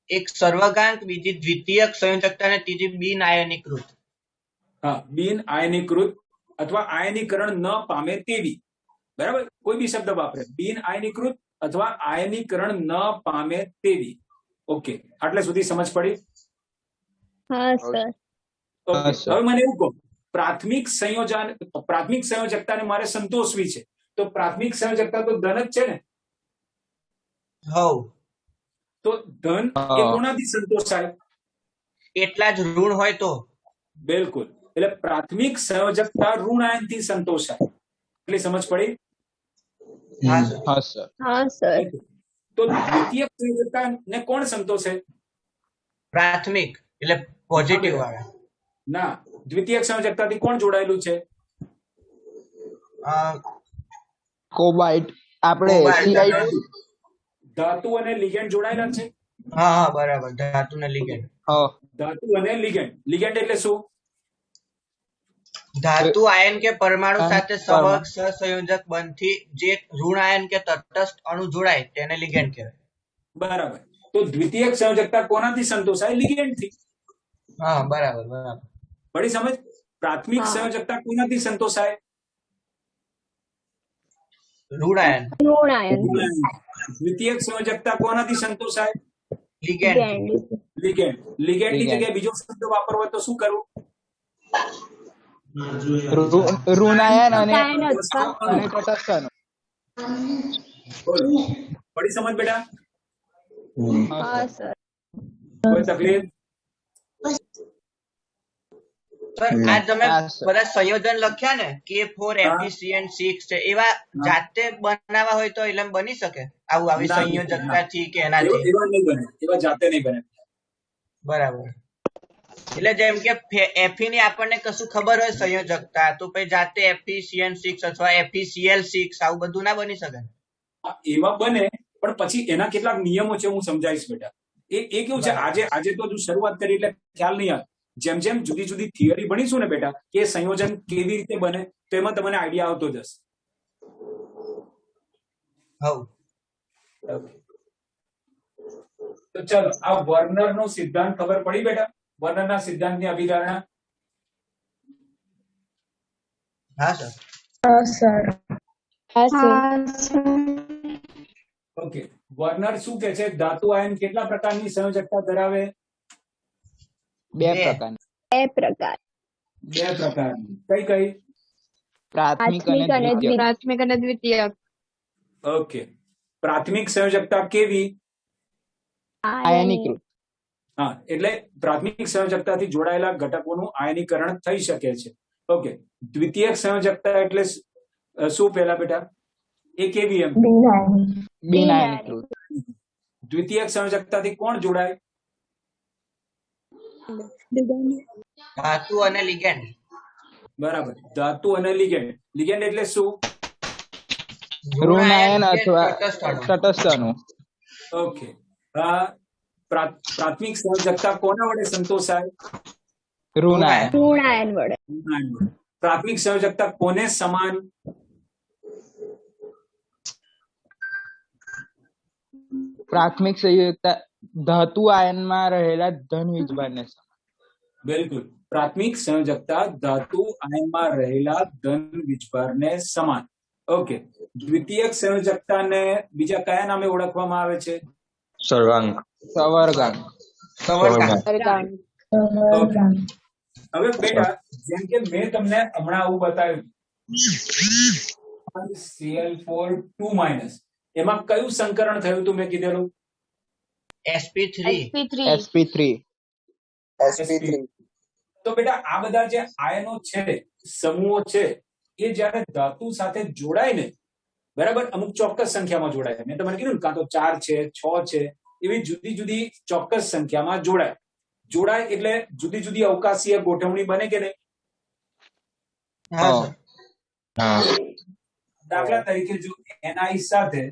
એક સર્વગાંક, બીજી દ્વિતીયક સંયોજકતા અને ત્રીજી બિન આયનીકૃત. હા બિન આયનીકૃત અથવા આયનીકરણ ન પામે તેવી. બરાબર. કોઈ બી શબ્દ વાપરે. બિન આયનીકૃત અથવા આયનીકરણ ન પામે તેવી. ઓકે. આટલે સુધી સમજ પડી? હા સર. ઓકે. હવે મને એવું કહો પ્રાથમિક સંયોજકતાને મારે સંતોષવી છે તો પ્રાથમિક સંયોજકતા તો ધન જ છે ને? હવ. તો ધન એ કોનાથી સંતોષાય? એટલા જ ઋણ હોય તો. બિલકુલ. એટલે પ્રાથમિક સંયોજકતા ઋણ આયનથી સંતોષાય. એટલી સમજ પડી? હા સર. હા સર. હા સર. તો દ્વિતીયક સંયોજકતાને કોણ સંતોષે? પ્રાથમિક એટલે પોઝિટિવ વાળા. ના, દ્વિતીયક સંયોજકતાથી કોણ જોડાયેલું છે? કોબાલ્ટ આપણે કોબાલ્ટ. CI2. ધાતુ અને લિગેન્ડ જોડાયેલા છે. હા હા બરાબર, ધાતુ ને લિગેન્ડ. હા ધાતુ અને લિગેન્ડ. લિગેન્ડ એટલે શું? ધાતુ આયન કે પરમાણુ આયન સાથે પરમાણુ. સહસંયોજક બંધથી જે ઋણ આયન કે તટસ્થ અણુ જોડાય તેને લિગેન્ડ કહેવાય. બરાબર. તો દ્વિતીયક સંયોજકતા કોનાથી સંતોષાય? લિગેન્ડથી. હા બરાબર બરાબર. પડી સમજ? પ્રાથમિક હા. સંયોજકતા કોનાથી સંતોષાય? ઋણ આયન ઋણ આયન દ્વિતીયક સંયોજકતા કોનાથી સંતોષાય? લિગેન્ડ થી. ગેંડ લિગેન્ડ. લિગેન્ડની લિગેન્ડ. જગ્યાએ બીજો શબ્દ વાપરવો હોય તો શું કરવું? ઋણાયન અને આયન અથવા તટસ્થ અણુ. બોલો. પડી સમજ બેટા? હા સર કોઈ તકલીફ? સર આ તમે હા, સર. બધા સંયોજન લખ્યા ને K4 હા. FeCN6 છે એવા જાતે બનાવવા હોય તો એટલે બની શકે આવું આવી ના, સંયોજકતાથી કે એવા એનાથી? એવા નહીં બને. એવા જાતે નહીં બને. બરાબર. એટલે જેમ કે Fe ની આપણને કશું ખબર હોય સંયોજકતા તો પછી જાતે FeCN6 અથવા FeCl6 આવું બધું ના બની શકે? હા, એવા બને, પણ પછી એના કેટલાક નિયમો છે, હું સમજાવીશ બેટા. એ કેવું છે, આજે આજે તો હજુ શરૂઆત કરી એટલે ખ્યાલ નહીં આવે. જેમ જેમ જુદી જુદી થિયરી ભણીશું ને બેટા, કે સંયોજન કેવી રીતે બને, તો એમાં તમને આઈડિયા આવતો જશે. હવ. તો ચલો, આ વર્નર નો સિદ્ધાંત ખબર પડી બેટા? વર્નરના સિદ્ધાંતની અભિધારણા. હા સર. હા સર ઓકે. વર્નર શું કહે છે? ધાતુ આયન કેટલા પ્રકારની સંયોજકતા ધરાવે? બે બે. પ્રકારની. બે પ્રકાર બે પ્રકારની. કઈ કઈ? પ્રાથમિક અને પ્રાથમિક અને દ્વિતીયક. પ્રાથમિક અને દ્વિતીયક ઓકે. પ્રાથમિક સંયોજકતા કેવી? આયનીકૃત. હા, એટલે પ્રાથમિક સંયોજકતાથી જોડાયેલા ઘટકોનું આયનીકરણ થઈ શકે છે. ઓકે. દ્વિતીયક સંયોજકતા એટલે શું પહેલા બેટા? એ કેવી એમ? બિન આયનીકૃત. દ્વિતીયક સંયોજકતાથી કોણ જોડાય? ધાતુ અને લિગેન્ડ. બરાબર. ધાતુ અને લિગેન્ડ. લિગેન્ડ એટલે શું? ઋણ આયન ઋણાયન કે અથવા તટસ્થ અણુ. તટસ્થ અણુ. ઓકે. પ્રાથમિક સંયોજકતા કોના વડે સંતોષાય? ઋણાયન. ઋણ આયન વડે પ્રાથમિક સંયોજકતા કોને સમાન? પ્રાથમિક સંયોજકતા ધાતુ આયનમાં રહેલા ધન વીજભારને સમાન. બિલકુલ. પ્રાથમિક સંયોજકતા ધાતુ આયનમાં રહેલા ધન વીજભારને સમાન. ઓકે. દ્વિતીયક સંયોજકતાને બીજા કયા નામે ઓળખવામાં આવે છે? સર્વાંક. સવર્ગાંક. સવર્ગાંક. ઓકે. હવે બેટા, જેમ કે મેં તમને હમણાં આવું બતાવ્યું, Cl4 2- એમાં કયું સંકરણ થયું હતું મેં કીધેલું? sp3. sp3. sp3. તો બેટા, આ બધા જે આયનો છે, સમૂહો છે, એ જ્યારે ધાતુ સાથે જોડાય ને, બરાબર, અમુક ચોક્કસ સંખ્યામાં જોડાય. મેં તમને કીધું ને, કાં તો 4 છે, 6 છે, એવી જુદી જુદી ચોક્કસ સંખ્યામાં જોડાય. જોડાય એટલે જુદી જુદી અવકાશીય ગોઠવણી બને કે નહીં? હા સર. હા. દાખલા તરીકે જો ni સાથે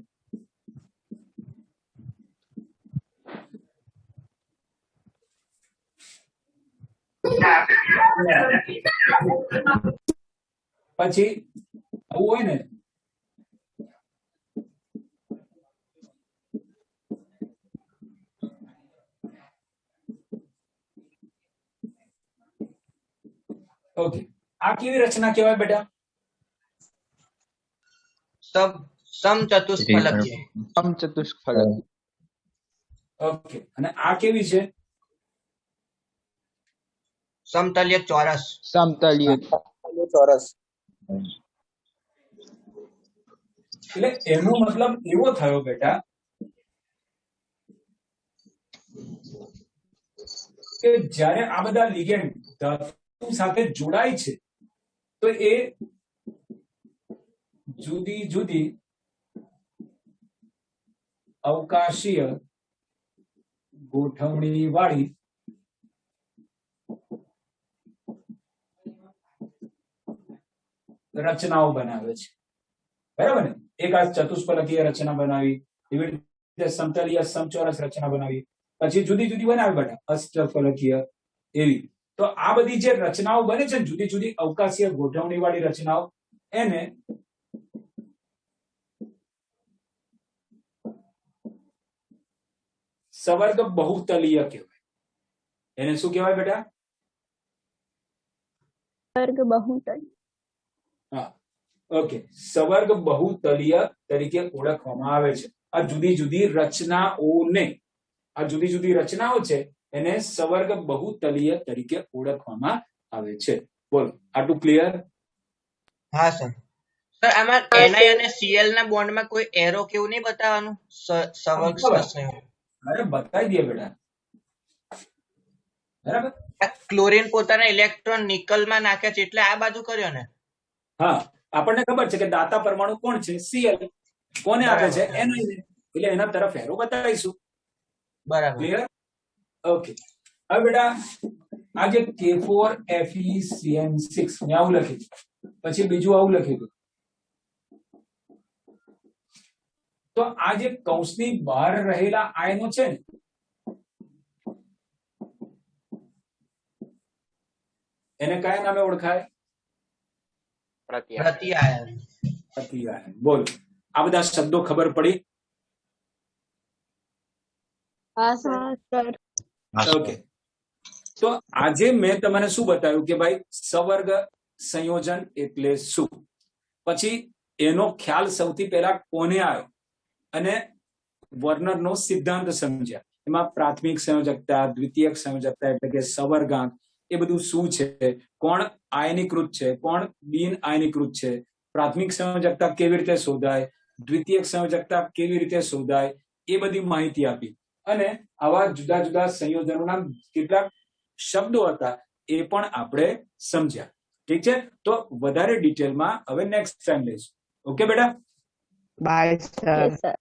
પછી આવું હોય ને, ઓકે, આ કેવી રચના કહેવાય બેટા? સમચતુષ્ફલકીય. સમચતુષ્ફલક. ઓકે. અને આ કેવી છે? સમતલ્ય ચોરસ. સમતલીય. એટલે એનો મતલબ એવો થયો બેટા કે જ્યારે આ બધા લિગેન્ડ ધાતુ સાથે જોડાય છે, તો એ જુદી જુદી અવકાશીય ગોઠવણી વાળી રચનાઓ બનાવે છે, બરાબર ને? એક આ ચતુષ્ફલકીય રચના બનાવી, એવી રીતે સમતલીય સમચોરસ રચના બનાવી, પછી જુદી જુદી બનાવી બેટા અષ્ટફલકીય એવી. તો આ બધી જે રચનાઓ બને છે ને જુદી જુદી અવકાશીય ગોઠવણી વાળી રચનાઓ, એને સવર્ગ બહુતલીય કહેવાય. એને શું કહેવાય બેટા? વર્ગ બહુતલ. હા, ઓકે. સવર્ગ બહુતલીય તરીકે ઓળખવામાં આવે છે આ જુદી જુદી રચનાઓને. આ જુદી જુદી રચનાઓ છે એને સવર્ગ બહુતલીય તરીકે ઓળખવામાં આવે છે. બોલો, આટલું ક્લિયર? હા સર. સર આમાં Ni અને Cl ના બોન્ડમાં કોઈ એરો કેવું નહીં બતાવવાનું? સવર્ગ સંયોજન. અરે બતાવી દે બેટા, બરાબર. ક્લોરીન પોતાના ઇલેક્ટ્રોન નિકલમાં નાખ્યા છે એટલે આ બાજુ કર્યો ને? હા, આપણને ખબર છે કે દાતા પરમાણુ કોણ છે? Cl. કોને આપે છે? Ni ને. એટલે એના તરફ એરો બતાવીશું. બરાબર. ક્લિયર? ઓકે. હવે બેટા આ જે K4FeCN6 મેં આવું લખ્યું, પછી બીજું આવું લખ્યું, તો આ જે કૌંસની બહાર રહેલા આયનો છે ને, એને કયા નામે ઓળખાય? પ્રત્યાયન. પ્રત્યાયન. બોલો, આ બધા શબ્દો ખબર પડી? હા સર. ઓકે. તો આજે મેં તમને શું બતાવ્યું કે ભાઈ સવર્ગ સંયોજન એટલે શું, પછી એનો ખ્યાલ સૌથી પહેલા કોને આવ્યો અને વર્નરનો સિદ્ધાંત સમજ્યા. એમાં પ્રાથમિક સંયોજકતા, દ્વિતીયક સંયોજકતા એટલે કે સવર્ગાંક, એ બધું શું છે, કોણ આયનીકૃત છે, કોણ બિન આયનીકૃત છે, પ્રાથમિક સંયોજકતા કેવી રીતે શોધાય, દ્વિતીયક સંયોજકતા કેવી રીતે શોધાય, એ બધી માહિતી આપી. અને આવા જુદા જુદા સંયોજનોના કેટલાક શબ્દો હતા એ પણ આપણે સમજ્યા. ઠીક છે? તો વધારે ડિટેલમાં હવે નેક્સ્ટ ટાઈમ લઈશું. ઓકે બેટા? Bye sir. Yes, sir.